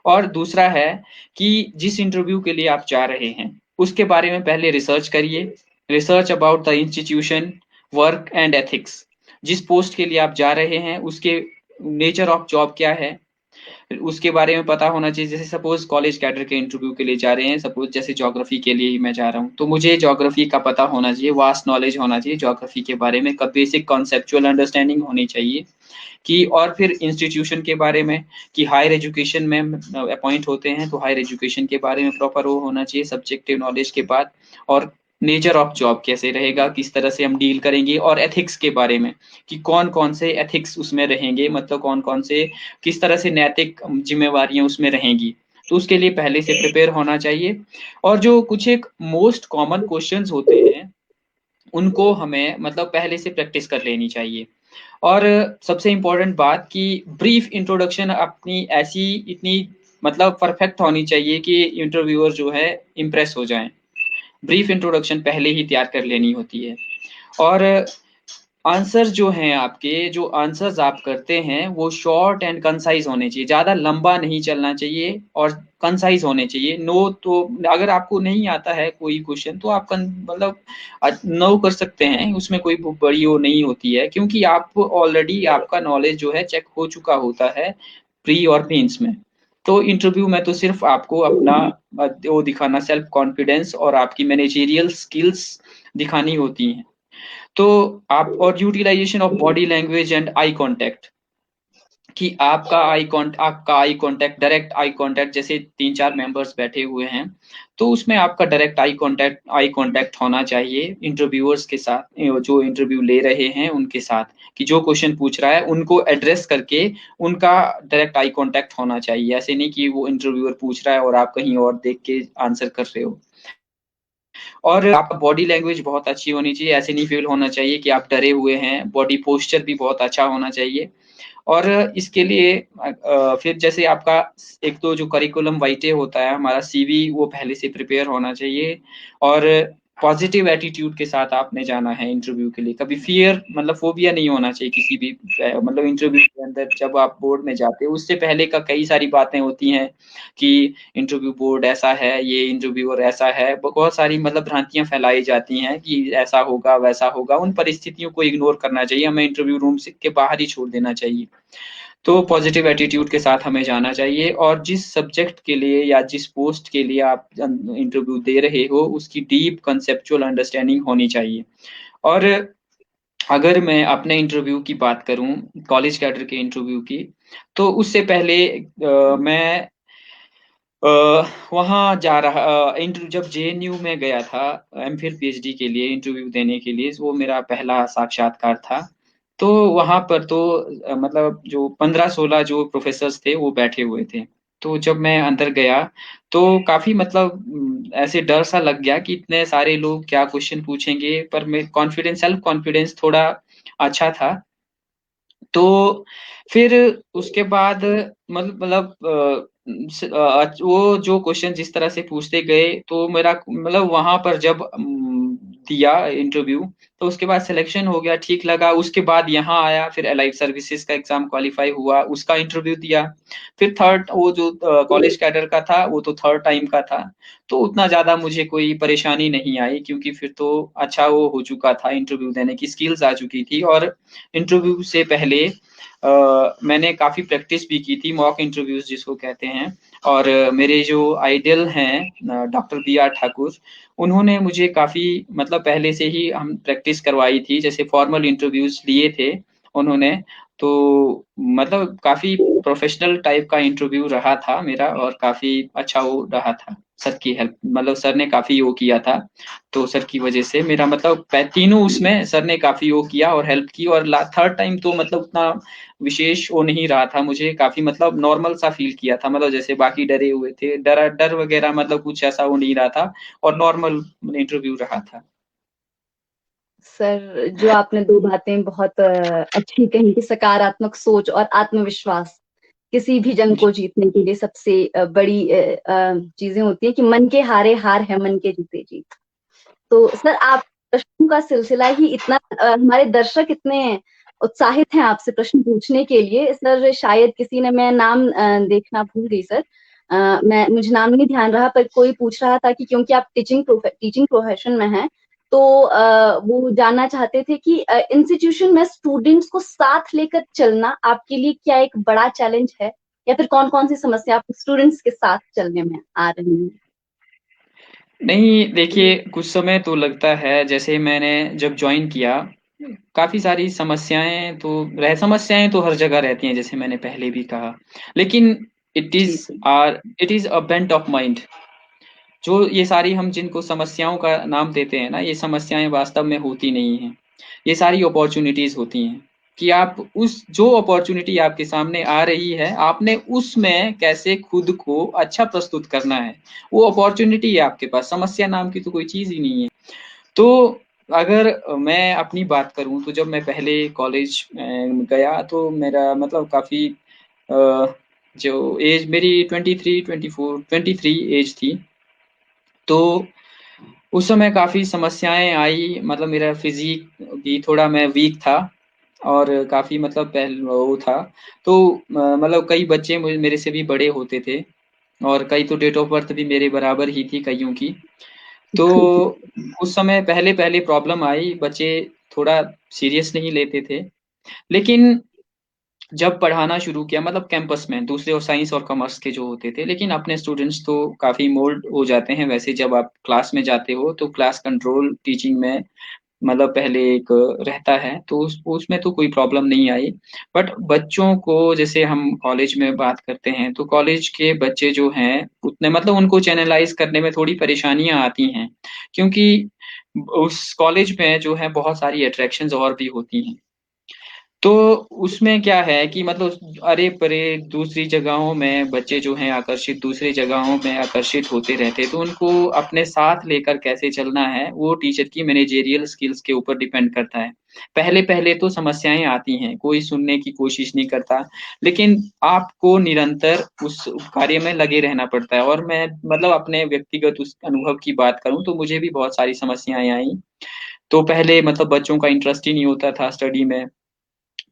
और दूसरा है कि जिस इंटरव्यू के लिए आप जा रहे हैं, उसके बारे में पहले रिसर्च करिए। Research about the institution, work and ethics. जिस पोस्ट के लिए आप जा रहे हैं, उसके नेचर ऑफ जॉब क्या है, उसके बारे में पता होना चाहिए। जैसे सपोज कॉलेज कैडर के इंटरव्यू के लिए जा रहे हैं, सपोज जैसे ज्योग्राफी के लिए ही मैं जा रहा हूँ, तो मुझे ज्योग्राफी का पता होना चाहिए, वास्ट नॉलेज होना चाहिए ज्योग्राफी के बारे में, बेसिक कॉन्सेप्चुअल अंडरस्टैंडिंग होनी चाहिए। कि और फिर इंस्टीट्यूशन के बारे में, कि हायर एजुकेशन में अपॉइंट होते हैं, तो हायर एजुकेशन के बारे में प्रॉपर वो होना चाहिए सब्जेक्टिव नॉलेज के बाद। और नेचर ऑफ जॉब कैसे रहेगा, किस तरह से हम डील करेंगे, और एथिक्स के बारे में कि कौन कौन से एथिक्स उसमें रहेंगे, मतलब कौन कौन से किस तरह से नैतिक जिम्मेवारियां उसमें रहेंगी, तो उसके लिए पहले से प्रिपेयर होना चाहिए। और जो कुछ एक मोस्ट कॉमन क्वेश्चंस होते हैं, उनको हमें मतलब पहले से प्रैक्टिस कर लेनी चाहिए। और सबसे इम्पोर्टेंट बात कि ब्रीफ इंट्रोडक्शन अपनी ऐसी इतनी मतलब परफेक्ट होनी चाहिए कि इंटरव्यूअर जो है इम्प्रेस हो जाए। ब्रीफ इंट्रोडक्शन पहले ही तैयार कर लेनी होती है। और आंसर जो हैं आपके, जो आंसर्स आप करते हैं, वो शॉर्ट एंड कंसाइज होने चाहिए, ज़्यादा लंबा नहीं चलना चाहिए, और कंसाइज होने चाहिए। नो तो अगर आपको नहीं आता है कोई क्वेश्चन, तो आप मतलब नो कर सकते हैं, उसमें कोई बड़ी वो नहीं होती है, क्योंकि आप ऑलरेडी आपका नॉलेज जो है चेक हो चुका होता है प्री और मेंस में। तो इंटरव्यू में तो सिर्फ आपको अपना वो दिखाना, सेल्फ कॉन्फिडेंस और आपकी मैनेजरियल स्किल्स दिखानी होती हैं। तो आप और utilization of body language and eye contact, कि आपका eye contact, direct eye contact, जैसे 3-4 मेंबर्स बैठे हुए हैं, तो उसमें आपका डायरेक्ट आई कांटेक्ट होना चाहिए इंटरव्यूअर्स के साथ, जो इंटरव्यू ले रहे हैं उनके साथ, कि जो क्वेश्चन पूछ रहा है उनको एड्रेस करके उनका डायरेक्ट आई कांटेक्ट होना चाहिए। ऐसे नहीं कि वो इंटरव्यूअर पूछ रहा है और आप कहीं और देख के आंसर कर रहे हो। और आपका बॉडी लैंग्वेज बहुत अच्छी होनी चाहिए, ऐसे नहीं फील होना चाहिए कि आप डरे हुए हैं। बॉडी पोस्चर भी बहुत अच्छा होना चाहिए। और इसके लिए फिर जैसे आपका एक तो जो करिकुलम वाइटे होता है हमारा, सीवी, वो पहले से प्रिपेयर होना चाहिए। और पॉजिटिव एटीट्यूड के साथ आपने जाना है इंटरव्यू के लिए। कभी फियर, मतलब फोबिया नहीं होना चाहिए किसी भी मतलब इंटरव्यू के अंदर। जब आप बोर्ड में जाते हो उससे पहले का कई सारी बातें होती हैं कि इंटरव्यू बोर्ड ऐसा है, ये इंटरव्यूअर ऐसा है, बहुत सारी मतलब भ्रांतियां फैलाई जाती हैं कि ऐसा होगा वैसा होगा। उन परिस्थितियों को इग्नोर करना चाहिए, हमें इंटरव्यू रूम से के बाहर ही छोड़ देना चाहिए। तो पॉजिटिव एटीट्यूड के साथ हमें जाना चाहिए। और जिस सब्जेक्ट के लिए या जिस पोस्ट के लिए आप इंटरव्यू दे रहे हो उसकी डीप कंसेप्चुअल अंडरस्टैंडिंग होनी चाहिए। और अगर मैं अपने इंटरव्यू की बात करूं, कॉलेज कैडर के इंटरव्यू की, तो उससे पहले मैं अ, वहाँ जा रहा इंटरव्यू, जब जेएनयू में गया था एमफिल पीएचडी के लिए इंटरव्यू देने के लिए, वो मेरा पहला साक्षात्कार था। तो वहाँ पर तो मतलब जो 15-16 जो प्रोफेसर्स थे वो बैठे हुए थे। तो जब मैं अंदर गया तो काफ़ी मतलब ऐसे डर सा लग गया कि इतने सारे लोग क्या क्वेश्चन पूछेंगे, पर मैं सेल्फ कॉन्फिडेंस थोड़ा अच्छा था। तो फिर उसके बाद वो जो क्वेश्चन जिस तरह से पूछते गए, तो मेरा मतलब वहां पर जब दिया इंटरव्यू, तो उसके बाद सिलेक्शन हो गया, ठीक लगा। उसके बाद यहाँ आया, फिर एलाइड सर्विसेज का एग्जाम क्वालिफाई हुआ, उसका इंटरव्यू दिया। फिर थर्ड, वो जो कॉलेज कैडर का था वो तो थर्ड टाइम का था। तो उतना ज्यादा मुझे कोई परेशानी नहीं आई, क्योंकि फिर तो अच्छा वो हो चुका था, इंटरव्यू देने की स्किल्स आ चुकी थी। और इंटरव्यू से पहले मैंने काफ़ी प्रैक्टिस भी की थी, मॉक इंटरव्यूज़ जिसको कहते हैं। और मेरे जो आइडियल हैं डॉक्टर बी आर ठाकुर, उन्होंने मुझे काफ़ी मतलब पहले से ही हम प्रैक्टिस करवाई थी, जैसे फॉर्मल इंटरव्यूज़ लिए थे उन्होंने। तो मतलब काफ़ी प्रोफेशनल टाइप का इंटरव्यू रहा था मेरा, और काफ़ी अच्छा वो रहा था। सर की हेल्प, मतलब सर ने काफ़ी वो किया था। तो सर की वजह से मेरा मतलब तीनों उसमें सर ने काफ़ी वो किया और हेल्प की। और थर्ड टाइम तो मतलब उतना विशेष वो नहीं रहा था, मुझे काफ़ी मतलब नॉर्मल सा फ़ील किया था, मतलब जैसे बाकी डरे हुए थे, डर वगैरह मतलब कुछ ऐसा वो नहीं रहा था, और नॉर्मल इंटरव्यू रहा था। सर, जो आपने दो बातें बहुत अच्छी कही कि सकारात्मक सोच और आत्मविश्वास किसी भी जंग जी, को जीतने के लिए सबसे बड़ी चीजें होती हैं कि मन के हारे हार है, मन के जीते जीत। तो सर, आप प्रश्नों का सिलसिला ही इतना हमारे दर्शक इतने उत्साहित हैं आपसे प्रश्न पूछने के लिए। सर, शायद किसी ने, मैं नाम देखना भूल गई सर, मुझे नाम नहीं ध्यान रहा, पर कोई पूछ रहा था कि क्योंकि आप टीचिंग प्रोफेशन में हैं, तो वो जानना चाहते थे कि इंस्टीट्यूशन में स्टूडेंट्स को साथ लेकर चलना आपके लिए क्या एक बड़ा चैलेंज है, या फिर कौन कौन सी समस्या आप स्टूडेंट्स के साथ चलने में आ रही है? नहीं देखिए, कुछ समय तो लगता है, जैसे मैंने जब ज्वाइन किया, काफ़ी सारी समस्याएं तो हर जगह रहती हैं, जैसे मैंने पहले भी कहा। लेकिन जी जी। It is a bent of mind. जो ये सारी हम जिनको समस्याओं का नाम देते हैं ना, ये समस्याएं वास्तव में होती नहीं हैं। ये सारी अपॉर्चुनिटीज होती हैं, कि आप उस जो अपॉर्चुनिटी आपके सामने आ रही है, आपने उसमें कैसे खुद को अच्छा प्रस्तुत करना है। वो अपॉर्चुनिटी है आपके पास, समस्या नाम की तो कोई चीज ही नहीं है। तो अगर मैं अपनी बात करूं, तो जब मैं पहले कॉलेज गया, तो मेरा मतलब काफी जो एज मेरी 23 एज थी। तो उस समय काफ़ी समस्याएँ आई, मतलब मेरा फ़िज़ीक भी थोड़ा, मैं वीक था, और काफ़ी मतलब वो था। तो मतलब कई बच्चे मेरे से भी बड़े होते थे, और कई तो डेट ऑफ बर्थ भी मेरे बराबर ही थी कइयों की। तो उस समय पहले-पहले प्रॉब्लम आई, बच्चे थोड़ा सीरियस नहीं लेते थे। लेकिन जब पढ़ाना शुरू किया, मतलब कैंपस में दूसरे और साइंस और कॉमर्स के जो होते थे, लेकिन अपने स्टूडेंट्स तो काफी मोल्ड हो जाते हैं वैसे। जब आप क्लास में जाते हो तो क्लास कंट्रोल टीचिंग में मतलब पहले एक रहता है, तो उसमें तो कोई प्रॉब्लम नहीं आई। बट बच्चों को जैसे हम कॉलेज में बात करते हैं, तो कॉलेज के बच्चे जो हैं उतने मतलब उनको चैनलाइज करने में थोड़ी परेशानियां आती हैं, क्योंकि उस कॉलेज में जो है बहुत सारी अट्रैक्शंस और भी होती हैं। तो उसमें क्या है कि मतलब अरे परे दूसरी जगहों में बच्चे जो हैं आकर्षित, दूसरी जगहों में आकर्षित होते रहते, तो उनको अपने साथ लेकर कैसे चलना है वो टीचर की मैनेजेरियल स्किल्स के ऊपर डिपेंड करता है। पहले पहले तो समस्याएं आती हैं, कोई सुनने की कोशिश नहीं करता, लेकिन आपको निरंतर उस कार्य में लगे रहना पड़ता है। और मैं मतलब अपने व्यक्तिगत उस अनुभव की बात करूं तो मुझे भी बहुत सारी समस्याएं आई। तो पहले मतलब बच्चों का इंटरेस्ट ही नहीं होता था स्टडी में।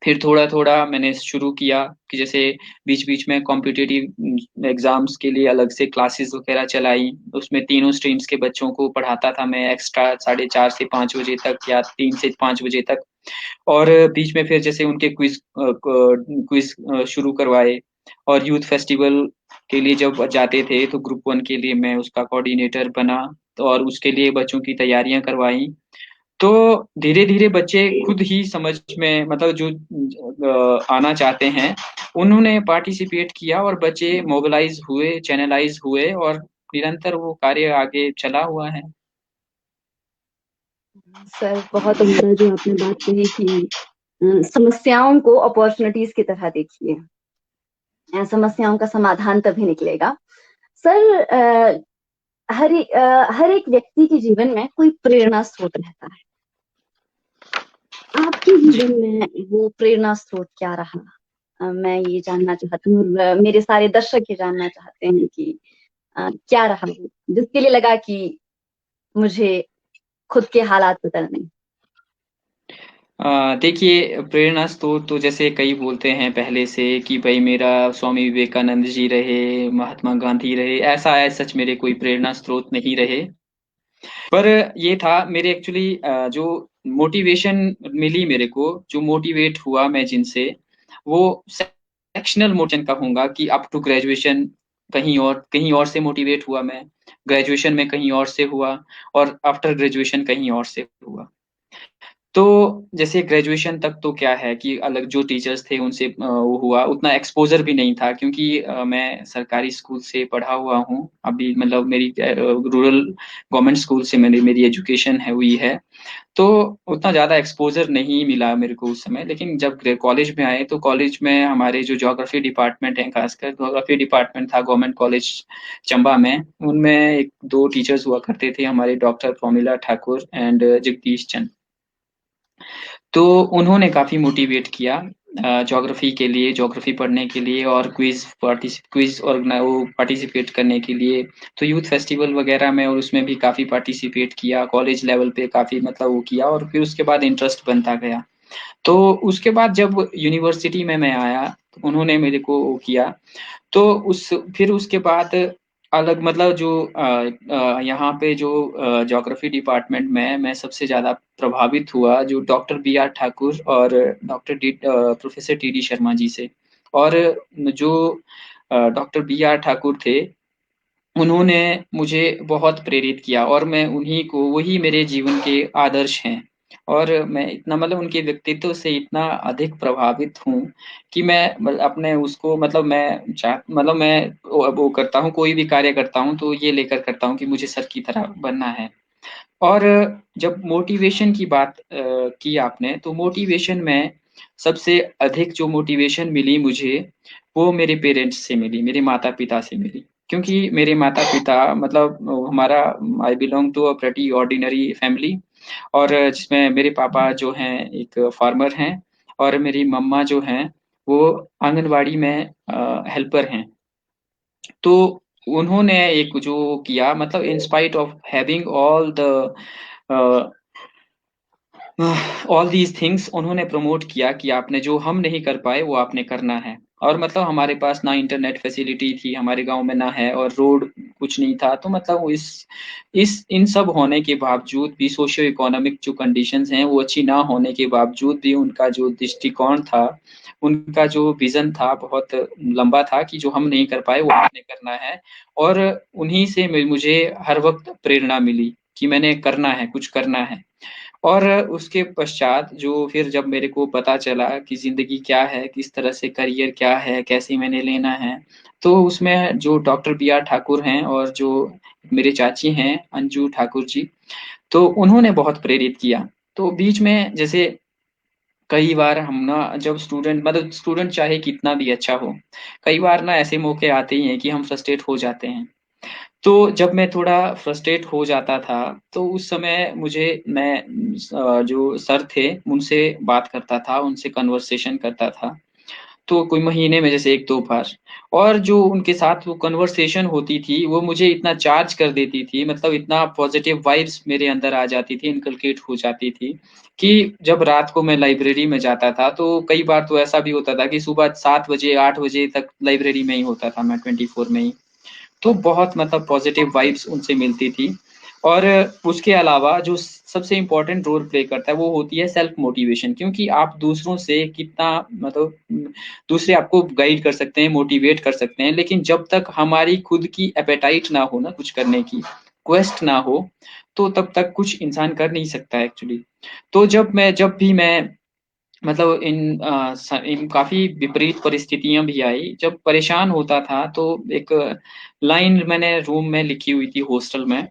फिर थोड़ा थोड़ा मैंने शुरू किया कि जैसे बीच बीच में कॉम्पिटिटिव एग्जाम्स के लिए अलग से क्लासेस वगैरह चलाई, उसमें तीनों स्ट्रीम्स के बच्चों को पढ़ाता था मैं एक्स्ट्रा 4:30 से 5 बजे तक या 3 से 5 बजे तक। और बीच में फिर जैसे उनके क्विज क्विज शुरू करवाए। और यूथ फेस्टिवल के लिए जब जाते थे तो ग्रुप 1 के लिए मैं उसका कोऑर्डिनेटर बना, तो और उसके लिए बच्चों की तैयारियां करवाई। तो धीरे धीरे बच्चे खुद ही समझ में मतलब जो आना चाहते हैं उन्होंने पार्टिसिपेट किया, और बच्चे मोबिलाइज हुए, चैनलाइज हुए, और निरंतर वो कार्य आगे चला हुआ है। सर बहुत उम्दा जो आपने बात कही कि समस्याओं को अपॉर्चुनिटीज की तरह देखिए, समस्याओं का समाधान तभी निकलेगा। सर हर एक व्यक्ति के जीवन में कोई प्रेरणा स्रोत रहता है। आपके जीवन में वो प्रेरणा स्रोत क्या रहा? मैं ये जानना चाहती हूँ, और मेरे सारे दर्शक ये जानना चाहते हैं कि क्या रहा वो, जिसके लिए लगा कि मुझे खुद के हालात बदलने। देखिए प्रेरणा स्रोत तो जैसे कई बोलते हैं पहले से कि भाई मेरा स्वामी विवेकानंद जी रहे, महात्मा गांधी रहे, ऐसा है सच मेरे कोई प्रेरणा स्रोत नहीं रहे। पर ये था मेरे एक्चुअली जो मोटिवेशन मिली मेरे को, जो मोटिवेट हुआ मैं जिनसे, वो सेक्शनल मोटिवेशन कहूंगा कि अप टू ग्रेजुएशन कहीं और से मोटिवेट हुआ मैं, ग्रेजुएशन में कहीं और से हुआ, और आफ्टर ग्रेजुएशन कहीं और से हुआ। तो जैसे ग्रेजुएशन तक तो क्या है कि अलग जो टीचर्स थे उनसे वो हुआ, उतना एक्सपोजर भी नहीं था, क्योंकि मैं सरकारी स्कूल से पढ़ा हुआ हूँ अभी, मतलब मेरी रूरल गवर्नमेंट स्कूल से मेरी मेरी एजुकेशन है हुई है। तो उतना ज्यादा एक्सपोजर नहीं मिला मेरे को उस समय। लेकिन जब कॉलेज में आए तो कॉलेज में हमारे जो ज्योग्राफी डिपार्टमेंट है, खासकर ज्योग्राफी डिपार्टमेंट था गवर्नमेंट कॉलेज चंबा में, उनमें एक दो टीचर्स हुआ करते थे हमारे, डॉक्टर प्रोमिला ठाकुर एंड जगदीश चंद। तो उन्होंने काफी मोटिवेट किया ज्योग्राफी के लिए, ज्योग्राफी पढ़ने के लिए, और क्विज और वो पार्टिसिपेट करने के लिए। तो यूथ फेस्टिवल वगैरह में और उसमें भी काफी पार्टिसिपेट किया, कॉलेज लेवल पे काफी मतलब वो किया, और फिर उसके बाद इंटरेस्ट बनता गया। तो उसके बाद जब यूनिवर्सिटी में मैं आया तो उन्होंने मेरे को वो किया। तो उस फिर उसके बाद अलग मतलब जो यहाँ पे जो ज्योग्राफी डिपार्टमेंट में मैं सबसे ज्यादा प्रभावित हुआ जो डॉक्टर B.R. ठाकुर और प्रोफेसर T.D. शर्मा जी से। और जो डॉक्टर B.R. ठाकुर थे उन्होंने मुझे बहुत प्रेरित किया, और मैं उन्हीं को, वही मेरे जीवन के आदर्श हैं। और मैं इतना मतलब उनके व्यक्तित्व से इतना अधिक प्रभावित हूँ कि मैं अपने उसको मतलब मैं चाह मतलब मैं वो करता हूँ, कोई भी कार्य करता हूँ तो ये लेकर करता हूँ कि मुझे सर की तरह बनना है। और जब मोटिवेशन की बात की आपने, तो मोटिवेशन में सबसे अधिक जो मोटिवेशन मिली मुझे वो मेरे पेरेंट्स से मिली, मेरे माता पिता से मिली। क्योंकि मेरे माता पिता मतलब हमारा, I belong to a pretty ordinary family, और जिसमें मेरे पापा जो हैं एक फार्मर हैं, और मेरी मम्मा जो हैं वो आंगनवाड़ी में हेल्पर हैं। तो उन्होंने एक जो किया मतलब in spite of having all these things, उन्होंने प्रमोट किया कि आपने जो हम नहीं कर पाए वो आपने करना है। और मतलब हमारे पास ना इंटरनेट फैसिलिटी थी हमारे गांव में, ना है, और रोड कुछ नहीं था। तो मतलब वो इस इन सब होने के बावजूद भी, सोशियो इकोनॉमिक जो कंडीशंस हैं वो अच्छी ना होने के बावजूद भी, उनका जो दृष्टिकोण था उनका जो विज़न था बहुत लंबा था कि जो हम नहीं कर पाए वो हमने करना है, और उन्हीं से मुझे हर वक़्त प्रेरणा मिली कि मैंने करना है, कुछ करना है। और उसके पश्चात जो फिर जब मेरे को पता चला कि ज़िंदगी क्या है, किस तरह से करियर क्या है, कैसे मैंने लेना है, तो उसमें जो डॉक्टर बी आर ठाकुर हैं और जो मेरे चाची हैं अंजू ठाकुर जी, तो उन्होंने बहुत प्रेरित किया। तो बीच में जैसे कई बार हम ना जब स्टूडेंट चाहे कितना भी अच्छा हो, कई बार ना ऐसे मौके आते ही हैं कि हम फ्रस्ट्रेट हो जाते हैं। तो जब मैं थोड़ा फ्रस्ट्रेट हो जाता था, तो उस समय मैं जो सर थे, उनसे बात करता था, उनसे कन्वर्सेशन करता था। तो कोई महीने में जैसे 1-2 बार, और जो उनके साथ वो कन्वर्सेशन होती थी, वो मुझे इतना चार्ज कर देती थी, मतलब इतना पॉज़िटिव वाइब्स मेरे अंदर आ जाती थी, इनकलकेट हो जाती थी, कि जब रात को मैं लाइब्रेरी में जाता था, तो कई बार तो ऐसा भी होता था कि सुबह 7 बजे, 8 बजे तक लाइब्रेरी में ही होता था मैं 24 में ही। तो बहुत मतलब पॉजिटिव वाइब्स उनसे मिलती थी। और उसके अलावा जो सबसे इम्पोर्टेंट रोल प्ले करता है वो होती है सेल्फ मोटिवेशन, क्योंकि आप दूसरों से कितना मतलब दूसरे आपको गाइड कर सकते हैं, मोटिवेट कर सकते हैं, लेकिन जब तक हमारी खुद की एपेटाइट ना हो ना कुछ करने की, क्वेस्ट ना हो, तो तब तक कुछ इंसान कर नहीं सकता एक्चुअली। तो जब भी मैं मतलब इन काफ़ी विपरीत परिस्थितियाँ भी आई। जब परेशान होता था तो एक लाइन मैंने रूम में लिखी हुई थी हॉस्टल में।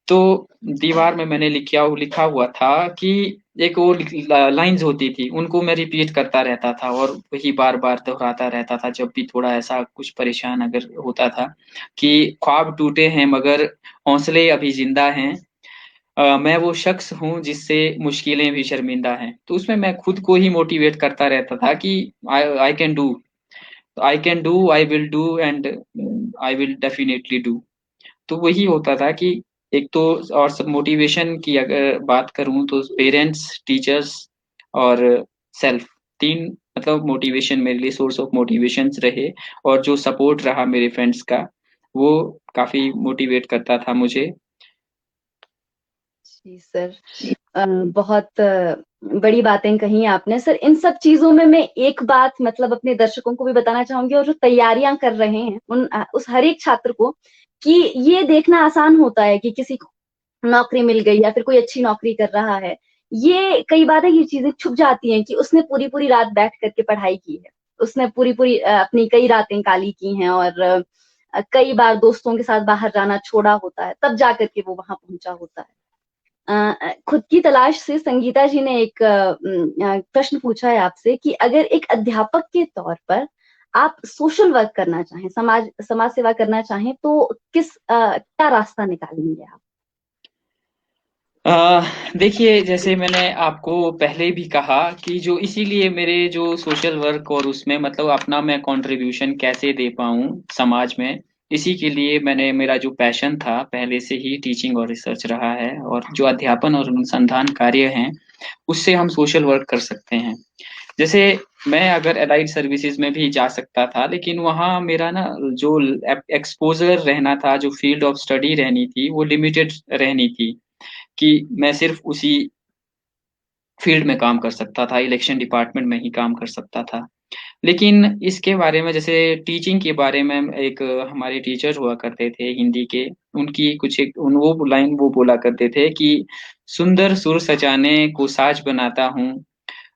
तो दीवार में मैंने लिखा हुआ था कि एक वो लाइन्स होती थी, उनको मैं रिपीट करता रहता था और वही बार-बार दोहराता रहता था जब भी थोड़ा ऐसा कुछ परेशान अगर होता था कि ख्वाब टूटे हैं मगर हौसले अभी ज़िंदा हैं। मैं वो शख्स हूँ जिससे मुश्किलें भी शर्मिंदा हैं। तो उसमें मैं खुद को ही मोटिवेट करता रहता था कि I I can do, I can do, I will do and I will definitely do. तो वही होता था कि एक तो और सब मोटिवेशन की अगर बात करूँ तो पेरेंट्स, टीचर्स और सेल्फ, 3 मतलब मोटिवेशन मेरे लिए सोर्स ऑफ मोटिवेशंस रहे, और जो सपोर्ट रहा मेरे फ्रेंड्स का, वो काफ़ी मोटिवेट करता था मुझे। जी सर, बहुत बड़ी बातें कही आपने सर। इन सब चीजों में मैं एक बात मतलब अपने दर्शकों को भी बताना चाहूंगी, और जो तैयारियां कर रहे हैं उस हर एक छात्र को, कि ये देखना आसान होता है कि किसी को नौकरी मिल गई या फिर कोई अच्छी नौकरी कर रहा है। ये कई बार ये चीजें छुप जाती हैं कि उसने पूरी पूरी रात बैठ करके पढ़ाई की है, उसने पूरी पूरी अपनी कई रातें काली की हैं, और कई बार दोस्तों के साथ बाहर जाना छोड़ा होता है, तब जाकर के वो वहां पहुंचा होता है। खुद की तलाश से संगीता जी ने एक प्रश्न पूछा है आपसे कि अगर एक अध्यापक के तौर पर आप सोशल वर्क करना चाहें, समाज समाज सेवा करना चाहें, तो क्या रास्ता निकालेंगे आप? अ, देखिए जैसे मैंने आपको पहले भी कहा कि जो इसीलिए मेरे जो सोशल वर्क और उसमें मतलब अपना मैं कंट्रीब्यूशन कैसे दे पाऊँ समाज में, इसी के लिए मैंने मेरा जो पैशन था पहले से ही टीचिंग और रिसर्च रहा है, और जो अध्यापन और अनुसंधान कार्य हैं, उससे हम सोशल वर्क कर सकते हैं। जैसे मैं अगर एलाइड सर्विसेज़ में भी जा सकता था, लेकिन वहाँ मेरा ना जो एक्सपोज़र रहना था, जो फ़ील्ड ऑफ स्टडी रहनी थी, वो लिमिटेड रहनी थी। कि मैं सिर्फ़ उसी फ़ील्ड में काम कर सकता था, इलेक्शन डिपार्टमेंट में ही काम कर सकता था। लेकिन इसके बारे में जैसे टीचिंग के बारे में एक हमारे टीचर हुआ करते थे हिंदी के, उनकी कुछ एक उन वो लाइन वो बोला करते थे कि सुंदर सुर सजाने को साज बनाता हूँ,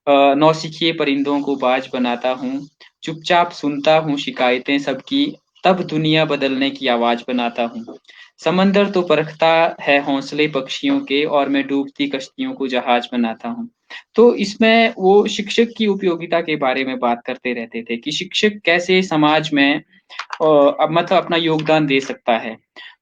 नौसिखिए परिंदों को बाज बनाता हूँ, चुपचाप सुनता हूँ शिकायतें सबकी, तब दुनिया बदलने की आवाज़ बनाता हूँ। समंदर तो परखता है हौसले पक्षियों के, और मैं डूबती कश्तियों को जहाज बनाता हूँ। तो इसमें वो शिक्षक की उपयोगिता के बारे में बात करते रहते थे कि शिक्षक कैसे समाज में अब मतलब अपना योगदान दे सकता है।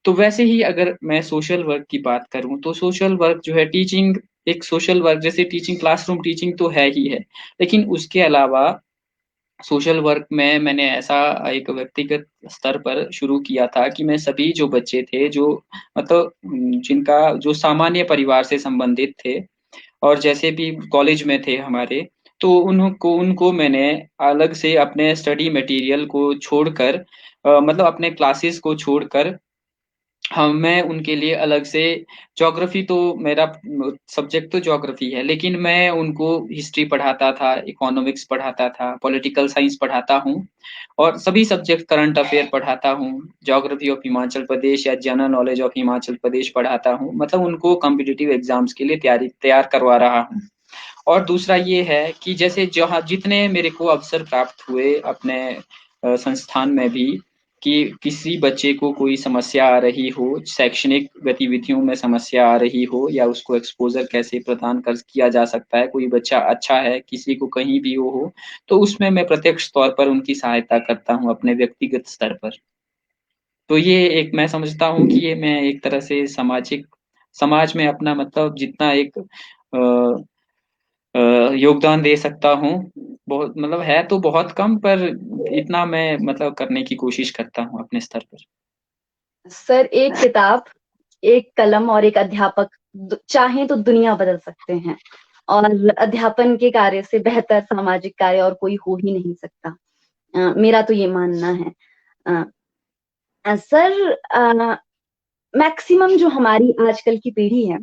तो वैसे ही अगर मैं सोशल वर्क की बात करूँ, तो सोशल वर्क जो है टीचिंग, एक सोशल वर्क जैसे टीचिंग क्लासरूम टीचिंग तो है ही है। लेकिन उसके अलावा सोशल वर्क में मैंने ऐसा एक व्यक्तिगत स्तर पर शुरू किया था कि मैं सभी जो बच्चे थे जो मतलब जिनका जो सामान्य परिवार से संबंधित थे और जैसे भी कॉलेज में थे हमारे, तो उनको मैंने अलग से अपने स्टडी मटेरियल को छोड़कर मतलब अपने क्लासेस को छोड़कर मैं उनके लिए अलग से ज्योग्राफी तो मेरा सब्जेक्ट तो ज्योग्राफी है, लेकिन मैं उनको हिस्ट्री पढ़ाता था, इकोनॉमिक्स पढ़ाता था, पॉलिटिकल साइंस पढ़ाता हूँ और सभी सब्जेक्ट करंट अफेयर पढ़ाता हूँ। ज्योग्राफी ऑफ हिमाचल प्रदेश या जनरल नॉलेज ऑफ हिमाचल प्रदेश पढ़ाता हूँ। मतलब उनको कॉम्पिटिटिव एग्जाम्स के लिए तैयार करवा रहा हूँ। और दूसरा ये है कि जैसे जहाँ जितने मेरे को अवसर प्राप्त हुए अपने संस्थान में भी, कि किसी बच्चे को कोई समस्या आ रही हो, शैक्षणिक गतिविधियों में समस्या आ रही हो, या उसको एक्सपोज़र कैसे प्रदान कर किया जा सकता है, कोई बच्चा अच्छा है, किसी को कहीं भी वो हो, तो उसमें मैं प्रत्यक्ष तौर पर उनकी सहायता करता हूँ अपने व्यक्तिगत स्तर पर। तो ये एक मैं समझता हूँ कि ये मैं एक तरह से समाज में अपना मतलब जितना एक योगदान दे सकता हूँ, बहुत मतलब है तो बहुत कम, पर इतना मैं मतलब करने की कोशिश करता हूँ अपने स्तर पर। सर एक किताब, एक कलम और एक अध्यापक चाहें तो दुनिया बदल सकते हैं, और अध्यापन के कार्य से बेहतर सामाजिक कार्य और कोई हो ही नहीं सकता। मेरा तो ये मानना है। सर मैक्सिमम जो हमारी आजकल की पीढ़ी है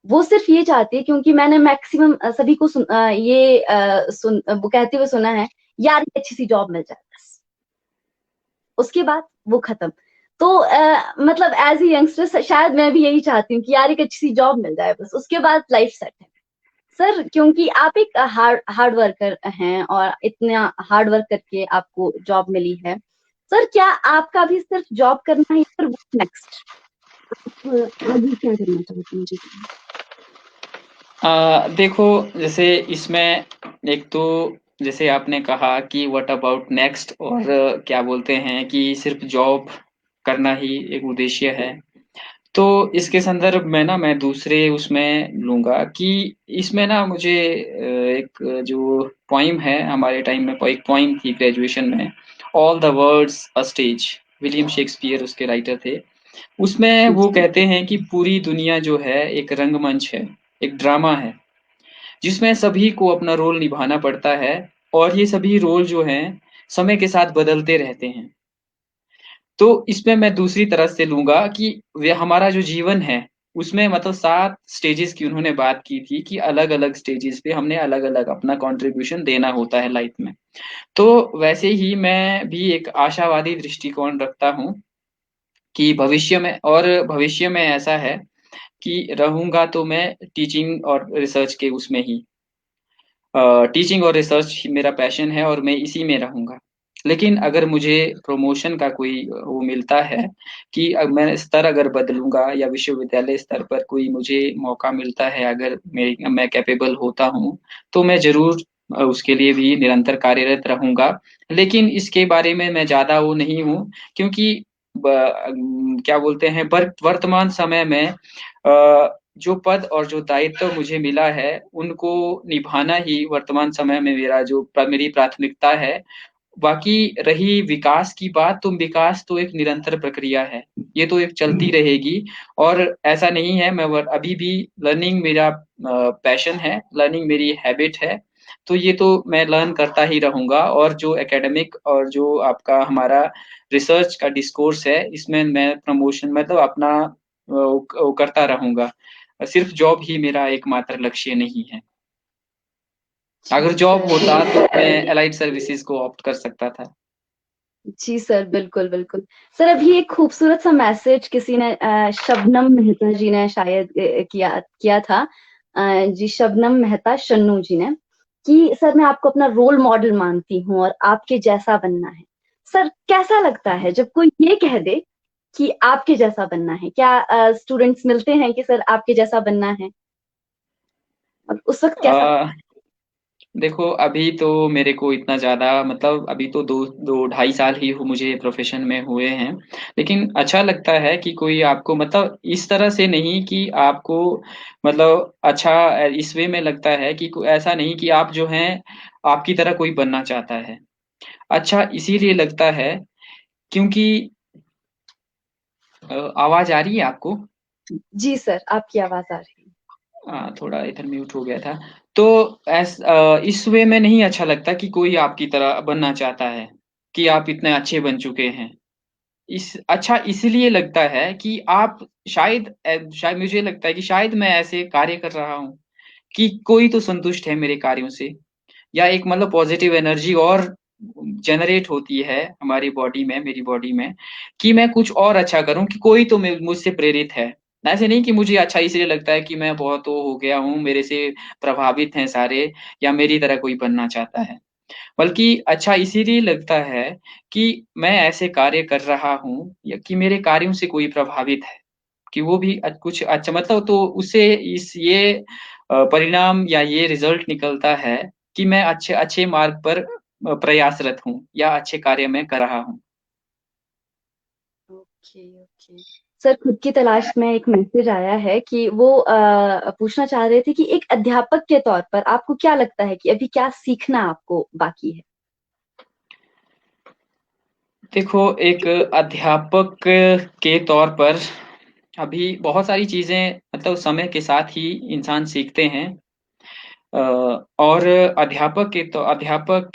वो सिर्फ ये चाहती है, क्योंकि मैंने मैक्सिमम सभी को वो कहते हुए सुना है, यार एक अच्छी सी जॉब मिल जाए बस, उसके बाद वो खत्म। तो मतलब एज ए यंगस्टर शायद मैं भी यही चाहती हूँ कि यार एक अच्छी सी जॉब मिल जाए बस, उसके बाद लाइफ सेट है। सर क्योंकि आप एक हार्ड वर्कर हैं और इतना हार्ड वर्क करके आपको जॉब मिली है, सर क्या आपका भी सिर्फ जॉब करना है, फिर नेक्स्ट आगे क्या करना चाहते हैं? जी देखो, जैसे इसमें एक तो जैसे आपने कहा कि व्हाट अबाउट नेक्स्ट, और क्या बोलते हैं कि सिर्फ जॉब करना ही एक उद्देश्य है। तो इसके संदर्भ में ना मैं दूसरे उसमें लूँगा कि इसमें ना मुझे एक जो पोएम है, हमारे टाइम में एक पोएम थी ग्रेजुएशन में, all the words a stage, William Shakespeare उसके राइटर थे। उसमें वो कहते हैं कि पूरी दुनिया जो है एक रंगमंच है, एक ड्रामा है, जिसमें सभी को अपना रोल निभाना पड़ता है, और ये सभी रोल जो हैं समय के साथ बदलते रहते हैं। तो इसमें मैं दूसरी तरह से लूँगा कि वे हमारा जो जीवन है, उसमें मतलब 7 स्टेजेस की उन्होंने बात की थी कि अलग-अलग स्टेजेस पे हमने अलग-अलग अपना कंट्रीब्यूशन देना होता है लाइफ में। तो वैसे ही मैं भी एक आशावादी दृष्टिकोण रखता हूँ कि भविष्य में ऐसा है कि रहूँगा तो मैं टीचिंग और रिसर्च के उसमें ही। टीचिंग और रिसर्च ही मेरा पैशन है और मैं इसी में रहूँगा। लेकिन अगर मुझे प्रमोशन का कोई वो मिलता है कि मैं स्तर अगर बदलूँगा, या विश्वविद्यालय स्तर पर कोई मुझे मौका मिलता है, अगर मैं कैपेबल होता हूँ, तो मैं ज़रूर उसके लिए भी निरंतर कार्यरत रहूँगा। लेकिन इसके बारे में मैं ज़्यादा वो नहीं हूँ, क्योंकि क्या बोलते हैं, वर्तमान समय में जो पद और जो दायित्व मुझे मिला है, उनको निभाना ही वर्तमान समय में मेरी प्राथमिकता है। बाकी रही विकास की बात, तो विकास तो एक निरंतर प्रक्रिया है। ये तो एक चलती रहेगी, और ऐसा नहीं है, मैं वर अभी भी लर्निंग मेरा पैशन है, लर्निंग मेरी हैबिट है। तो ये तो मैं लर्न करता ही रहूँगा, और जो एकेडमिक और जो आपका हमारा रिसर्च का डिस्कोर्स है, इसमें मैं प्रमोशन मतलब अपना वो करता रहूँगा। सिर्फ जॉब ही मेरा एकमात्र लक्ष्य नहीं है। अगर जॉब सर होता तो मैं एलाइड सर्विसेज़ को ऑप्ट कर सकता था। जी सर, बिल्कुल बिल्कुल। सर अभी एक खूबसूरत सा मैसेज किसी ने शबनम मेहता जी ने शायद किया किया था। जी शबनम मेहता शन्नू जी ने, कि सर मैं आपको अपना रोल मॉडल मानती हूँ और आपके जैसा बनना है। सर कैसा लगता है जब कोई ये कह दे कि आपके जैसा बनना है? क्या स्टूडेंट्स मिलते हैं कि सर आपके जैसा बनना है, और उस वक्त कैसा लगता अ, देखो, अभी तो मेरे को इतना ज़्यादा मतलब अभी तो 2 ढाई साल ही मुझे प्रोफ़ेशन में हुए हैं। लेकिन अच्छा लगता है कि कोई आपको मतलब इस तरह से नहीं कि आपको मतलब अच्छा इस वे में लगता है कि को ऐसा नहीं कि आप जो हैं, आपकी तरह कोई बनना चाहता है। अच्छा इसीलिए लगता है क्योंकि आवाज़ आ रही है आपको? है? जी सर, आपकी आवाज आ रही है। थोड़ा इधर म्यूट हो गया था। तो इस वे में नहीं अच्छा लगता कि कोई आपकी तरह बनना चाहता है, कि आप इतने अच्छे बन चुके हैं। इस अच्छा इसलिए लगता है कि आप शायद मुझे लगता है कि शायद मैं ऐसे कार्य कर रहा हूँ कि कोई तो संतुष्ट है मेरे कार्यों से, या एक मतलब पॉजिटिव एनर्जी और जनरेट होती है हमारी बॉडी में, मेरी बॉडी में, कि मैं कुछ और अच्छा करूं, कि कोई तो मुझसे प्रेरित है। ऐसे नहीं कि मुझे अच्छा इसलिए लगता है कि मैं बहुत वो हो गया हूँ, मेरे से प्रभावित हैं सारे, या मेरी तरह कोई बनना चाहता है, बल्कि अच्छा इसीलिए लगता है कि मैं ऐसे कार्य कर रहा हूँ, या कि मेरे कार्यों से कोई प्रभावित है, कि वो भी कुछ अच्छा मतलब, तो उससे इस ये परिणाम या ये रिजल्ट निकलता है कि मैं अच्छे अच्छे मार्ग पर प्रयासरत हूँ, या अच्छे कार्य में कर रहा हूँ। Okay okay. सर, खुद की तलाश में एक मैसेज आया है कि वो पूछना चाह रहे थे कि एक अध्यापक के तौर पर आपको क्या लगता है कि अभी क्या सीखना आपको बाकी है? देखो, एक अध्यापक के तौर पर अभी बहुत सारी चीजें मतलब समय के साथ ही इंसान सीखते हैं। अ, और अध्यापक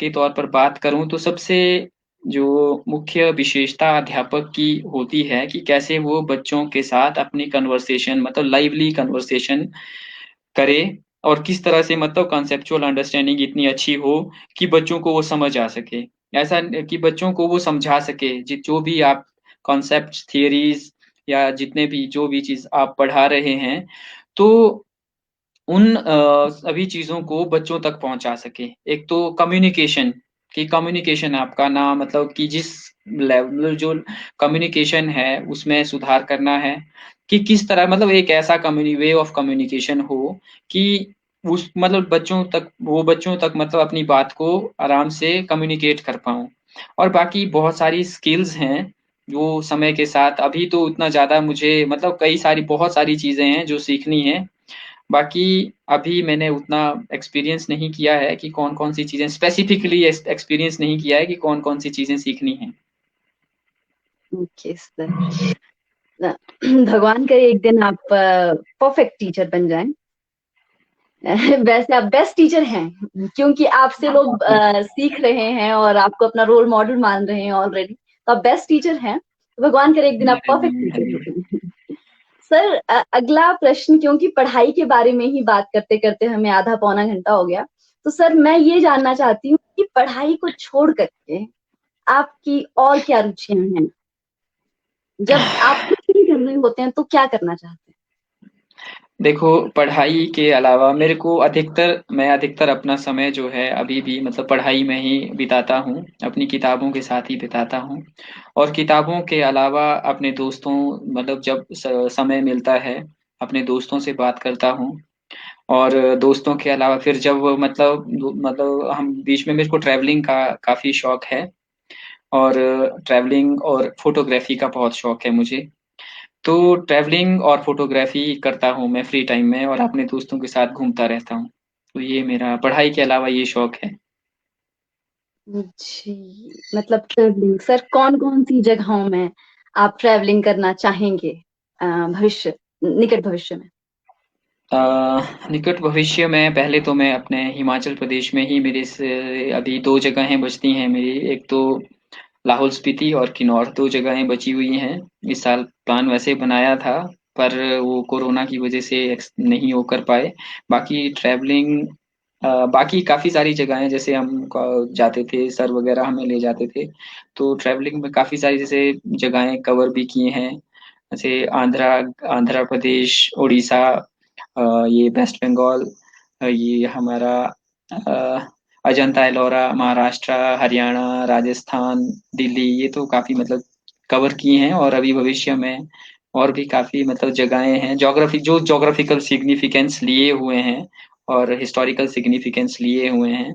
के तौर पर बात करूं तो सबसे जो मुख्य विशेषता अध्यापक की होती है कि कैसे वो बच्चों के साथ अपनी कन्वर्सेशन मतलब लाइवली कन्वर्सेशन करे, और किस तरह से मतलब कॉन्सेप्चुअल अंडरस्टैंडिंग इतनी अच्छी हो कि बच्चों को वो समझ आ सके, ऐसा कि बच्चों को वो समझा सके जो भी आप कॉन्सेप्ट थियरीज या जितने भी जो भी चीज आप पढ़ा रहे हैं, तो उन सभी चीज़ों को बच्चों तक पहुँचा सके। एक तो कम्युनिकेशन, कि कम्युनिकेशन आपका ना मतलब कि जिस लेवल जो कम्युनिकेशन है उसमें सुधार करना है, कि किस तरह मतलब एक ऐसा कम्युनि वे ऑफ कम्युनिकेशन हो कि उस मतलब बच्चों तक मतलब अपनी बात को आराम से कम्युनिकेट कर पाऊँ। और बाकी बहुत सारी स्किल्स हैं, जो समय के साथ अभी तो उतना ज़्यादा मुझे मतलब कई सारी बहुत सारी चीज़ें हैं जो सीखनी है। बाकी अभी मैंने उतना एक्सपीरियंस नहीं किया है कि कौन-कौन सी चीज़ें स्पेसिफिकली एक्सपीरियंस नहीं किया है कि कौन-कौन सी चीज़ें सीखनी हैं। Okay sir. भगवान करे एक दिन आप परफेक्ट टीचर बन जाएं। वैसे आप बेस्ट टीचर हैं, क्योंकि आपसे लोग सीख रहे हैं और आपको अपना रोल मॉडल मान रहे हैं ऑलरेडी, तो आप बेस्ट टीचर हैं। तो भगवान करे एक दिन आप परफेक्ट टीचर हो जाएं। सर, अगला प्रश्न, क्योंकि पढ़ाई के बारे में ही बात करते करते हमें आधा पौना घंटा हो गया, तो सर मैं ये जानना चाहती हूँ कि पढ़ाई को छोड़ करके आपकी और क्या रुचियां हैं? जब आप कुछ नहीं कर रहे होते हैं तो क्या करना चाहते देखो, पढ़ाई के अलावा मैं अधिकतर अपना समय जो है अभी भी मतलब पढ़ाई में ही बिताता हूँ, अपनी किताबों के साथ ही बिताता हूँ। और किताबों के अलावा अपने दोस्तों मतलब जब समय मिलता है, अपने दोस्तों से बात करता हूँ। और दोस्तों के अलावा फिर जब मतलब हम बीच में मेरे को ट्रैवलिंग का काफ़ी शौक है, और ट्रैवलिंग और फ़ोटोग्राफ़ी का बहुत शौक है मुझे। तो ट्रैवलिंग और फ़ोटोग्राफ़ी करता हूँ मैं फ्री टाइम में, और अपने दोस्तों के साथ घूमता रहता हूँ। तो ये मेरा पढ़ाई के अलावा ये शौक है। हैं? जी, मतलब ट्रैवलिंग। सर, कौन कौन सी जगहों में आप ट्रैवलिंग करना चाहेंगे भविष्य, निकट भविष्य में? अ, निकट भविष्य में पहले तो मैं अपने हिमाचल प्रदेश में ही मेरे से अभी 2 जगहें बचती हैं मेरी। एक तो लाहौल स्पीति और किन्नौर 2 जगहें बची हुई हैं। इस साल प्लान वैसे बनाया था, पर वो कोरोना की वजह से नहीं हो कर पाए। बाकी ट्रैवलिंग बाकी काफ़ी सारी जगहें, जैसे हम जाते थे, सर वगैरह हमें ले जाते थे। तो ट्रैवलिंग में काफ़ी सारी जैसे जगहें कवर भी की हैं। जैसे आंध्र प्रदेश, उड़ीसा, ये वेस्ट बंगाल, ये हमारा अ, अजंता एलोरा, महाराष्ट्र, हरियाणा, राजस्थान, दिल्ली, ये तो काफ़ी मतलब कवर की हैं। और अभी भविष्य में और भी काफ़ी मतलब जगहें हैं, ज्योग्राफिकल सिग्निफिकेंस लिए हुए हैं और हिस्टोरिकल सिग्निफिकेंस लिए हुए हैं।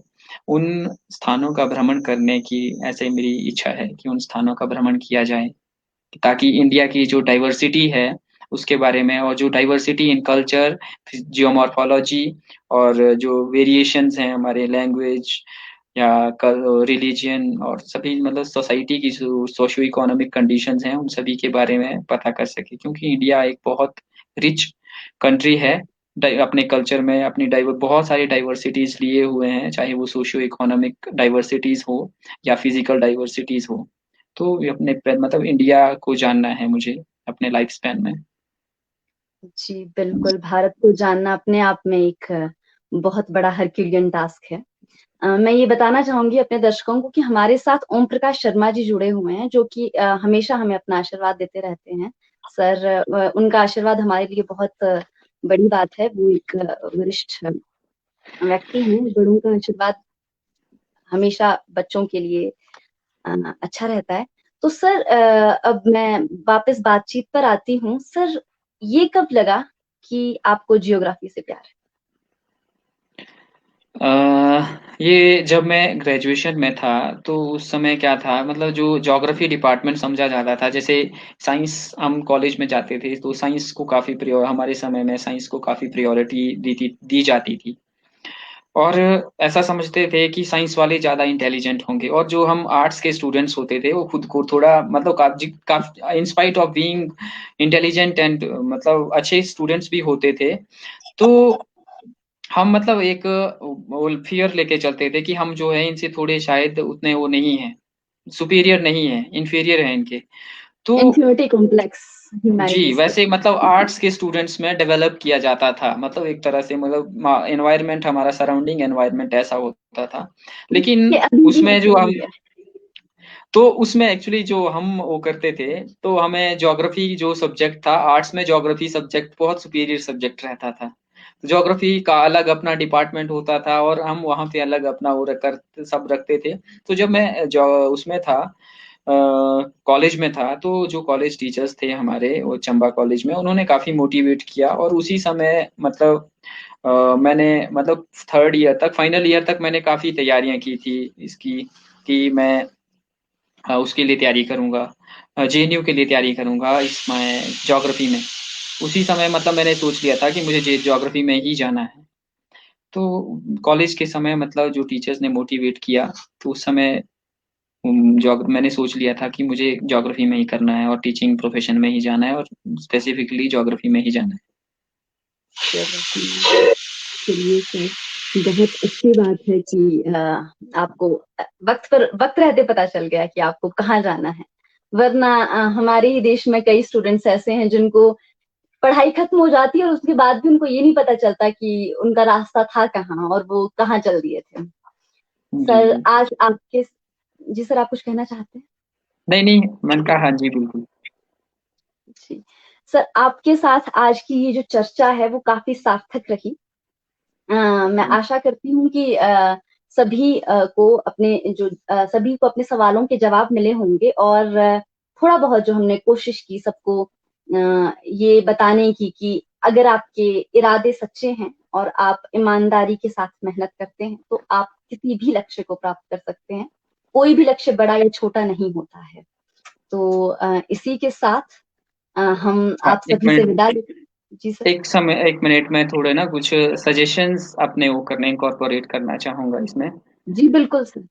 उन स्थानों का भ्रमण करने की ऐसे मेरी इच्छा है कि उन स्थानों का भ्रमण किया जाए, ताकि इंडिया की जो डाइवर्सिटी है उसके बारे में, और जो डाइवर्सिटी इन कल्चर, जियोमॉर्फोलॉजी, और जो वेरिएशंस हैं हमारे लैंग्वेज या रिलीजन, और सभी मतलब सोसाइटी की जो सोशो इकोनॉमिक कंडीशंस हैं उन सभी के बारे में पता कर सके, क्योंकि इंडिया एक बहुत रिच कंट्री है। अपने कल्चर में अपनी बहुत सारी डाइवर्सिटीज लिए हुए हैं, चाहे वो सोशो इकोनॉमिक डाइवर्सिटीज हो या फिजिकल डाइवर्सिटीज हो। तो ये अपने मतलब इंडिया को जानना है मुझे अपने लाइफ स्पैन में। जी बिल्कुल, भारत को जानना अपने आप में एक बहुत बड़ा हरक्यूलियन टास्क है। मैं ये बताना चाहूंगी अपने दर्शकों को कि हमारे साथ ओम प्रकाश शर्मा जी जुड़े हुए हैं, जो कि हमेशा हमें अपना आशीर्वाद देते रहते हैं। सर, उनका आशीर्वाद हमारे लिए बहुत बड़ी बात है। वो एक वरिष्ठ व्यक्ति हैं, बड़ों का आशीर्वाद हमेशा बच्चों के लिए अच्छा रहता है। तो सर, अब मैं वापस बातचीत पर आती हूँ। सर, ये कब लगा कि आपको जियोग्राफी से प्यार है? ये जब मैं ग्रेजुएशन में था तो उस समय क्या था, मतलब जो ज्योग्राफी डिपार्टमेंट समझा जाता था, जैसे साइंस हम कॉलेज में जाते थे तो साइंस को काफी प्रियो हमारे समय में साइंस को काफी प्रायोरिटी दी जाती थी। और ऐसा समझते थे कि साइंस वाले ज्यादा इंटेलिजेंट होंगे, और जो हम आर्ट्स के स्टूडेंट्स होते थे वो खुद को थोड़ा मतलब काफी in spite of being intelligent and मतलब अच्छे स्टूडेंट्स भी होते थे। तो हम मतलब एक वो फियर लेके चलते थे कि हम जो है इनसे थोड़े शायद उतने वो नहीं है, सुपीरियर नहीं है, इंफीरियर है इनके। तो इन्फिनिटी कॉम्प्लेक्स जी, ह्यूमैनिटीज को। वैसे मतलब आर्ट्स के स्टूडेंट्स में डेवलप किया जाता था, मतलब एक तरह से मतलब एनवायरनमेंट, हमारा सराउंडिंग एनवायरनमेंट ऐसा होता था। लेकिन ये अभी भी उसमें जो ऐसा हम ही है। तो उसमें एक्चुअली जो हम वो करते थे, तो हमें ज्योग्राफी जो सब्जेक्ट था, आर्ट्स में ज्योग्राफी सब्जेक्ट बहुत सुपीरियर सब्जेक्ट रहता था। ज्योग्राफी का अलग अपना डिपार्टमेंट होता था और हम वहाँ पे अलग अपना वो सब रखते थे। तो जब मैं जो उसमें था, कॉलेज में था, तो जो कॉलेज टीचर्स थे हमारे वो चंबा कॉलेज में, उन्होंने काफी मोटिवेट किया, और उसी समय मतलब मैंने मतलब थर्ड ईयर तक, फाइनल ईयर तक मैंने काफी तैयारियां की थी इसकी, कि मैं उसके लिए तैयारी करूंगा, जेएनयू के लिए तैयारी करूंगा इसमें ज्योग्राफी में। उसी समय मतलब मैंने सोच लिया था कि मुझे ज्योग्राफी में ही जाना है। तो कॉलेज के समय मतलब जो टीचर्स ने मोटिवेट किया, तो उस समय मैंने सोच लिया था कि मुझे ज्योग्राफी में ही करना है और टीचिंग प्रोफेशन में ही जाना है, और स्पेसिफिकली ज्योग्राफी में ही जाना है। ज्योग्राफी में। चलिए सर, बहुत अच्छी बात है कि आपको वक्त रहते पता चल गया कि आपको कहाँ जाना है। वरना हमारे ही देश में कई स्टूडेंट्स ऐसे हैं जिनको पढ़ाई खत्म हो जाती है और उसके बाद भी उनको ये नहीं पता चलता कि उनका रास्ता था कहाँ और वो कहाँ चल दिए थे। जी सर, जी। आज आपके जी सर, आप कुछ कहना चाहते हैं? नहीं नहीं, मैंने कहा हाँ जी बिल्कुल। जी सर, आपके साथ आज की ये जो चर्चा है वो काफी सार्थक रही। मैं आशा करती हूँ कि सभी को अपने सभी को अपने सवालों के जवाब मिले होंगे, और थोड़ा बहुत जो हमने कोशिश की सबको ये बताने की कि अगर आपके इरादे सच्चे हैं और आप ईमानदारी के साथ मेहनत करते हैं तो आप किसी भी लक्ष्य को प्राप्त कर सकते हैं। कोई भी लक्ष्य बड़ा या छोटा नहीं होता है। तो इसी के साथ हम हाँ, आप एक सभी से मिनट, विदा लेते हैं। जी सर। एक मिनट में थोड़े ना कुछ सजेशंस अपने वो करने इनकॉर्पोरेट करना चाहूंगा इसमें। जी बिल्कुल सर।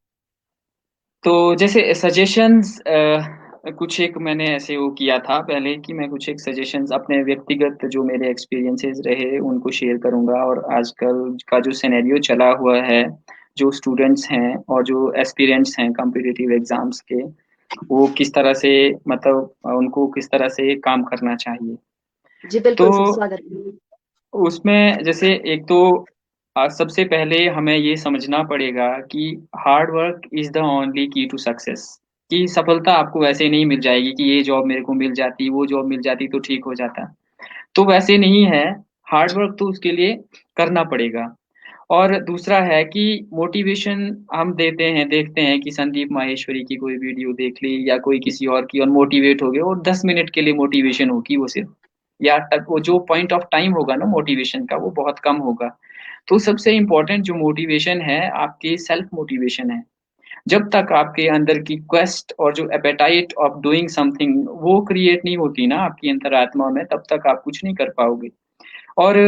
तो जैसे सजेशंस कुछ एक मैंने ऐसे वो किया था पहले कि मैं कुछ एक सजेशंस अपने व्यक्तिगत जो मेरे एक्सपीरियंसेस रहे उनको शेयर करूंगा, और आजकल का जो सिनेरियो चला हुआ है, जो स्टूडेंट्स हैं और जो एस्पिरेंट्स हैं कॉम्पिटिटिव एग्जाम्स के, वो किस तरह से मतलब उनको किस तरह से काम करना चाहिए। जी तो बिल्कुल सर, स्वागत है। उसमें जैसे एक तो सबसे पहले हमें ये समझना पड़ेगा कि hard work is the only की टू सक्सेस। कि सफलता आपको वैसे नहीं मिल जाएगी कि ये जॉब मेरे को मिल जाती, वो जॉब मिल जाती तो ठीक हो जाता, तो वैसे नहीं है। हार्ड वर्क तो उसके लिए करना पड़ेगा। और दूसरा है कि मोटिवेशन हम देखते हैं कि संदीप माहेश्वरी की कोई वीडियो देख ली या कोई किसी और की, और मोटिवेट हो गए, और 10 मिनट के लिए मोटिवेशन होगी वो सिर्फ, या तक वो जो पॉइंट ऑफ टाइम होगा ना मोटिवेशन का वो बहुत कम होगा। तो सबसे इम्पोर्टेंट जो मोटिवेशन है आपकी सेल्फ मोटिवेशन है। जब तक आपके अंदर की क्वेस्ट और जो एपेटाइट ऑफ डूइंग समथिंग वो क्रिएट नहीं होती ना आपकी अंतरात्मा में, तब तक आप कुछ नहीं कर पाओगे। और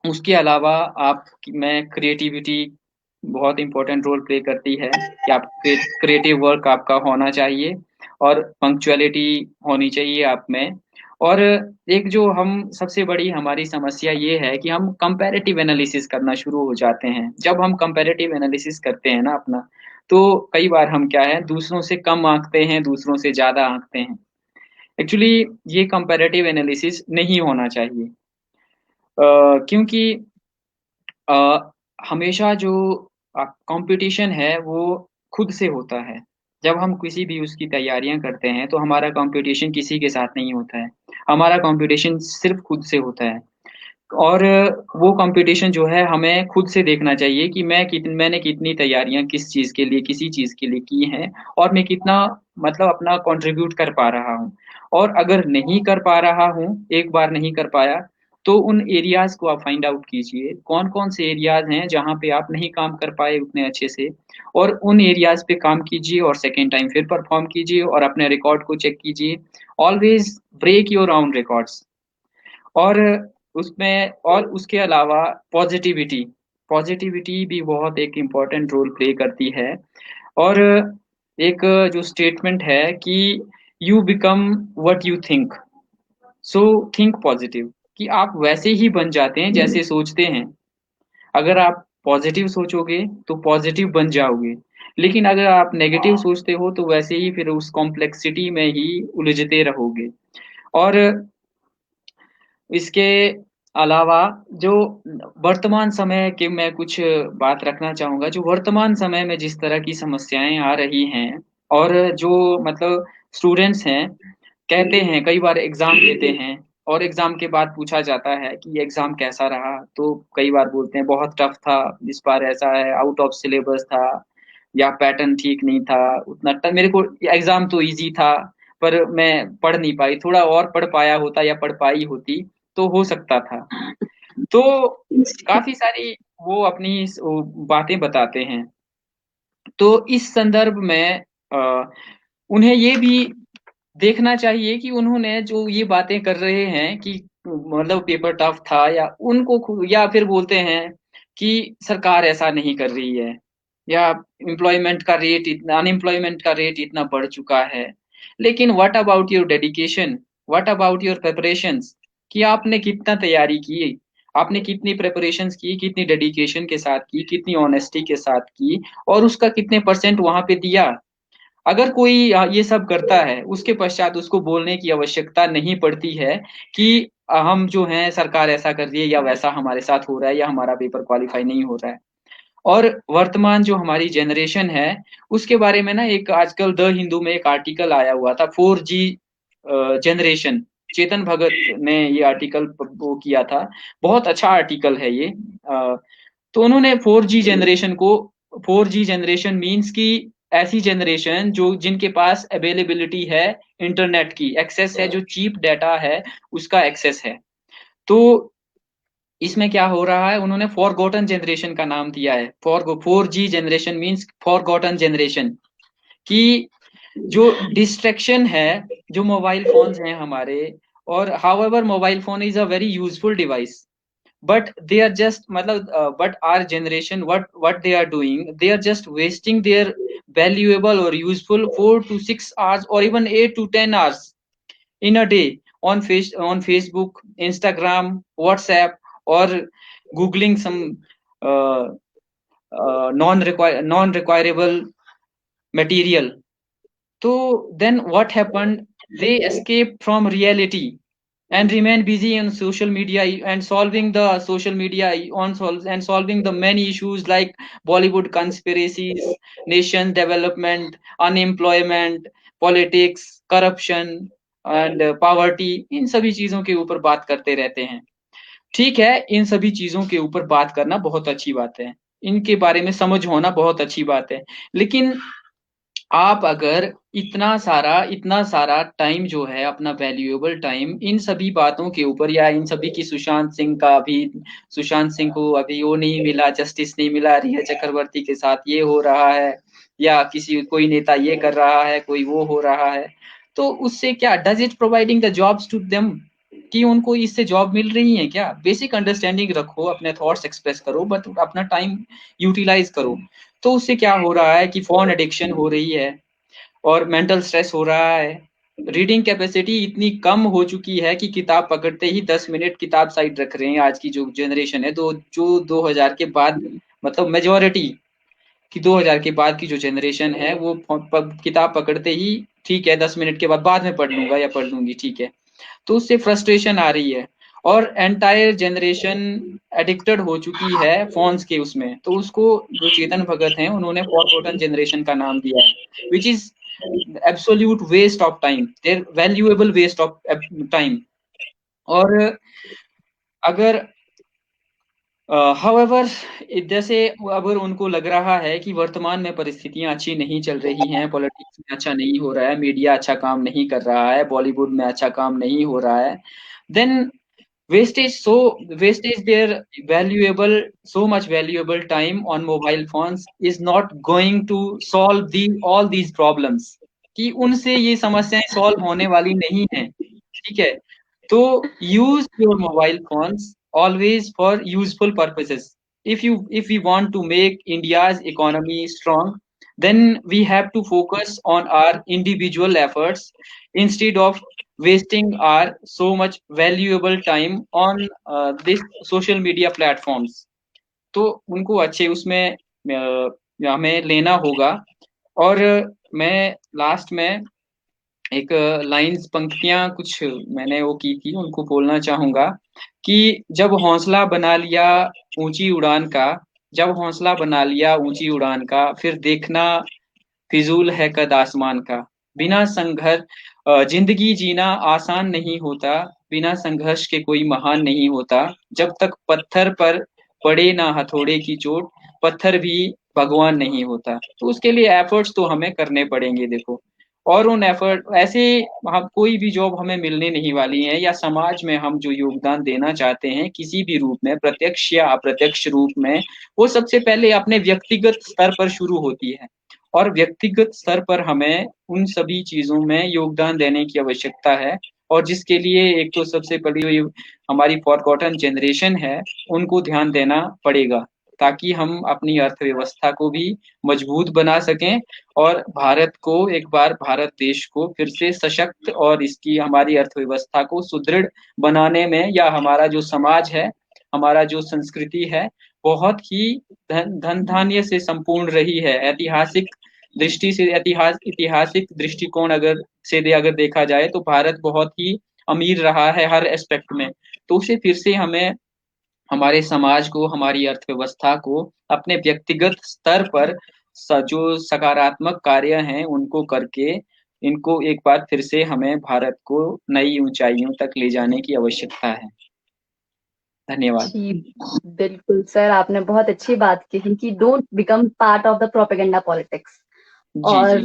उसके अलावा आप में क्रिएटिविटी बहुत इंपॉर्टेंट रोल प्ले करती है, कि आप क्रिएटिव वर्क आपका होना चाहिए, और पंक्चुअलिटी होनी चाहिए आप में। और एक जो हम सबसे बड़ी हमारी समस्या ये है कि हम कंपैरेटिव एनालिसिस करना शुरू हो जाते हैं। जब हम कंपैरेटिव एनालिसिस करते हैं ना अपना, तो कई बार हम क्या है, दूसरों से कम आंकते हैं, दूसरों से ज़्यादा आंकते हैं। एक्चुअली ये कंपैरेटिव एनालिसिस नहीं होना चाहिए। क्योंकि अ, हमेशा जो कॉम्पिटिशन है वो खुद से होता है। जब हम किसी भी उसकी तैयारियाँ करते हैं, तो हमारा कॉम्पिटिशन किसी के साथ नहीं होता है। हमारा कॉम्पिटिशन सिर्फ़ खुद से होता है। और वो कॉम्पिटिशन जो है हमें खुद से देखना चाहिए कि मैंने कितनी तैयारियाँ किस चीज़ के लिए, किसी चीज़ के लिए की हैं और मैं कितना मतलब अपना कंट्रीब्यूट कर पा रहा हूँ। और अगर नहीं कर पा रहा हूँ, एक बार नहीं कर पाया, तो उन एरियाज़ को आप फाइंड आउट कीजिए। कौन-कौन से एरियाज़ हैं जहाँ पे आप नहीं काम कर पाए उतने अच्छे से और उन एरियाज़ पे काम कीजिए और सेकंड टाइम फिर परफ़ॉर्म कीजिए और अपने रिकॉर्ड को चेक कीजिए। Always break your own records. और उसमें और उसके अलावा पॉज़िटिविटी, पॉज़िटिविटी भी बहुत एक इम्पोर्टेंट रोल प्ले करती है। और एक जो स्टेटमेंट है कि you become what you think, so think positive, कि आप वैसे ही बन जाते हैं जैसे सोचते हैं। अगर आप पॉज़िटिव सोचोगे तो पॉज़िटिव बन जाओगे, लेकिन अगर आप नेगेटिव सोचते हो तो वैसे ही फिर उस कॉम्प्लेक्सिटी में ही उलझते रहोगे। और इसके अलावा जो वर्तमान समय के मैं कुछ बात रखना चाहूँगा, जो वर्तमान समय में जिस तरह की समस्याएँ आ रही हैं और जो मतलब स्टूडेंट्स हैं, कहते हैं कई बार एग्ज़ाम देते हैं और एग्ज़ाम के बाद पूछा जाता है कि एग्ज़ाम कैसा रहा? तो कई बार बोलते हैं बहुत टफ था, इस बार ऐसा है, आउट ऑफ सिलेबस था या पैटर्न ठीक नहीं था, उतना मेरे को एग्ज़ाम तो ईज़ी था, पर मैं पढ़ नहीं पाई, थोड़ा और पढ़ पाया होता या पढ़ पाई होती तो हो सकता था। तो काफ़ी सारी वो अपनी बातें बताते हैं। तो इस संदर्भ में उन्हें ये भी देखना चाहिए कि उन्होंने जो ये बातें कर रहे हैं कि मतलब पेपर टफ था या उनको या फिर बोलते हैं कि सरकार ऐसा नहीं कर रही है या अनएम्प्लॉयमेंट का रेट इतना बढ़ चुका है। लेकिन what about your dedication? What about your preparations? कि आपने कितना तैयारी की? आपने कितनी प्रिपरेशंस की, कितनी डेडिकेशन के साथ की, कितनी ऑनेस्टी के साथ की और उसका कितने परसेंट वहाँ पे दिया? अगर कोई ये सब करता है, उसके पश्चात उसको बोलने की आवश्यकता नहीं पड़ती है कि हम जो हैं सरकार ऐसा कर रही है या वैसा हमारे साथ हो रहा है या हमारा पेपर क्वालीफाई नहीं हो रहा है। और वर्तमान जो हमारी जनरेशन है, उसके बारे में ना एक आजकल द हिंदू में एक आर्टिकल आया हुआ था 4G जनरेशन। चेतन भगत ने ये आर्टिकल वो किया था। बहुत अच्छा आर्टिकल है ये। तो उन्होंने 4G जनरेशन को 4G जनरेशन मीन्स कि ऐसी जनरेशन जो जिनके पास अवेलेबिलिटी है इंटरनेट की, एक्सेस है, जो चीप डाटा है, उसका एक्सेस है। तो इसमें क्या हो रहा है, उन्होंने फॉरगॉटन जनरेशन का नाम दिया है। 4G generation means forgotten generation, कि जो डिस्ट्रैक्शन है, जो मोबाइल फ़ोन्स हैं हमारे, और however mobile phone is a very useful device, but they are just matlab but our generation what they are doing, they are just wasting their valuable or useful 4 to 6 hours or even 8 to 10 hours in a day on Facebook, Instagram, WhatsApp, or googling some uh, non requirable material. So then what happened, they escaped from reality and remain busy on social media and solving the social media and solving the many issues like Bollywood conspiracies, nation development, unemployment, politics, corruption and poverty, इन सभी चीजों के ऊपर बात करते रहते हैं। ठीक है, इन सभी चीजों के ऊपर बात करना बहुत अच्छी बात है, इनके बारे में समझ होना बहुत अच्छी बात है, लेकिन आप अगर इतना सारा टाइम जो है अपना वैल्यूएबल टाइम इन सभी बातों के ऊपर, या इन सभी की सुशांत सिंह को अभी वो नहीं मिला, जस्टिस नहीं मिला, रिया चक्रवर्ती के साथ ये हो रहा है, या कोई नेता ये कर रहा है, कोई वो हो रहा है, तो उससे क्या, does it providing the jobs to them, कि उनको इससे जॉब मिल रही है क्या? बेसिक अंडरस्टैंडिंग रखो, अपने थॉट्स एक्सप्रेस करो, बट अपना टाइम यूटिलाइज करो। तो उससे क्या हो रहा है कि फोन एडिक्शन हो रही है और मेंटल स्ट्रेस हो रहा है। रीडिंग कैपेसिटी इतनी कम हो चुकी है कि किताब पकड़ते ही 10 मिनट किताब साइड रख रहे हैं आज की जो जनरेशन है, जो 2000 के बाद मतलब मेजॉरिटी कि 2000 के बाद की जो जनरेशन है वो किताब पकड़ते ही ठीक है 10 मिनट के बाद में पढ़ लूंगा या पढ़ लूंगी, ठीक है, तो उससे फ्रस्ट्रेशन आ रही है और एंटायर जनरेशन एडिक्टेड हो चुकी है फोन्स के उसमें। तो उसको जो चेतन भगत हैं उन्होंने फॉरगॉटन जनरेशन का नाम दिया है, which is absolute waste of time, their valuable waste of time. और अगर हाउएवर जैसे अगर उनको लग रहा है कि वर्तमान में परिस्थितियां अच्छी नहीं चल रही हैं, पॉलिटिक्स में अच्छा नहीं हो रहा है, मीडिया अच्छा काम नहीं कर रहा है, बॉलीवुड में अच्छा काम नहीं हो रहा है, then wastage their valuable so much valuable time on mobile phones is not going to solve all these problems, कि उनसे ये समस्याएं सॉल्व होने वाली नहीं है, ठीक है। तो use your mobile phones always for useful purposes. If we want to make India's economy strong, then we have to focus on our individual efforts instead of wasting our so much valuable time on this social media platforms. तो उनको अच्छे उसमें हमें लेना होगा। और मैं लास्ट में एक लाइंस पंक्तियां कुछ मैंने वो की थी, उनको बोलना चाहूंगा कि जब हौसला बना लिया ऊंची उड़ान का, जब हौसला बना लिया ऊंची उड़ान का, फिर देखना फिजूल है कद आसमान का। बिना संघर्ष जिंदगी जीना आसान नहीं होता, बिना संघर्ष के कोई महान नहीं होता। जब तक पत्थर पर पड़े ना हथौड़े की चोट, पत्थर भी भगवान नहीं होता। तो उसके लिए एफर्ट्स तो हमें करने पड़ेंगे देखो। और उन एफर्ट ऐसे हम कोई भी जॉब हमें मिलने नहीं वाली है, या समाज में हम जो योगदान देना चाहते हैं किसी भी रूप में, प्रत्यक्ष या अप्रत्यक्ष रूप में, वो सबसे पहले अपने व्यक्तिगत स्तर पर शुरू होती है। और व्यक्तिगत स्तर पर हमें उन सभी चीजों में योगदान देने की आवश्यकता है। और जिसके लिए एक तो सबसे बड़ी हमारी फॉरगॉटन जनरेशन है, उनको ध्यान देना पड़ेगा, ताकि हम अपनी अर्थव्यवस्था को भी मजबूत बना सकें और भारत को एक बार, भारत देश को फिर से सशक्त और इसकी हमारी अर्थव्यवस्था को सुदृढ़ बनाने में, या हमारा जो समाज है, हमारा जो संस्कृति है, बहुत ही धन धान्य से संपूर्ण रही है। ऐतिहासिक दृष्टि से, ऐतिहासिक दृष्टिकोण अगर देखा जाए तो भारत बहुत ही अमीर रहा है हर एस्पेक्ट में। तो उसे फिर से हमें हमारे समाज को, हमारी अर्थव्यवस्था को अपने व्यक्तिगत स्तर पर जो सकारात्मक कार्य हैं उनको करके, इनको एक बार फिर से हमें भारत को नई ऊंचाइयों तक ले जाने की आवश्यकता है। धन्यवाद। जी बिल्कुल सर, आपने बहुत अच्छी बात कही कि don't become part of the propaganda politics. और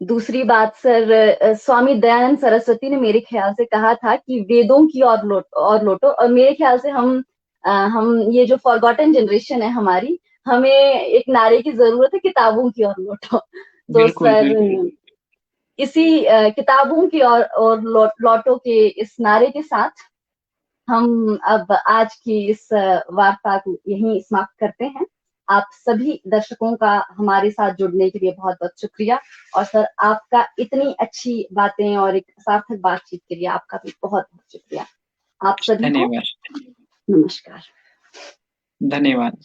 दूसरी बात सर, स्वामी दयानंद सरस्वती ने मेरे ख्याल से कहा था कि वेदों की और लौटो। और मेरे ख्याल से हम ये जो फॉरगॉटन जनरेशन है हमारी, हमें एक नारे की जरूरत है, किताबों की ओर लौटो। तो सर इसी किताबों की और लौटो के इस नारे के साथ हम अब आज की इस वार्ता को यहीं समाप्त करते हैं। आप सभी दर्शकों का हमारे साथ जुड़ने के लिए बहुत बहुत शुक्रिया। और सर आपका इतनी अच्छी बातें और एक सार्थक बातचीत के लिए आपका भी बहुत बहुत शुक्रिया। आप सभी को नमस्कार। धन्यवाद।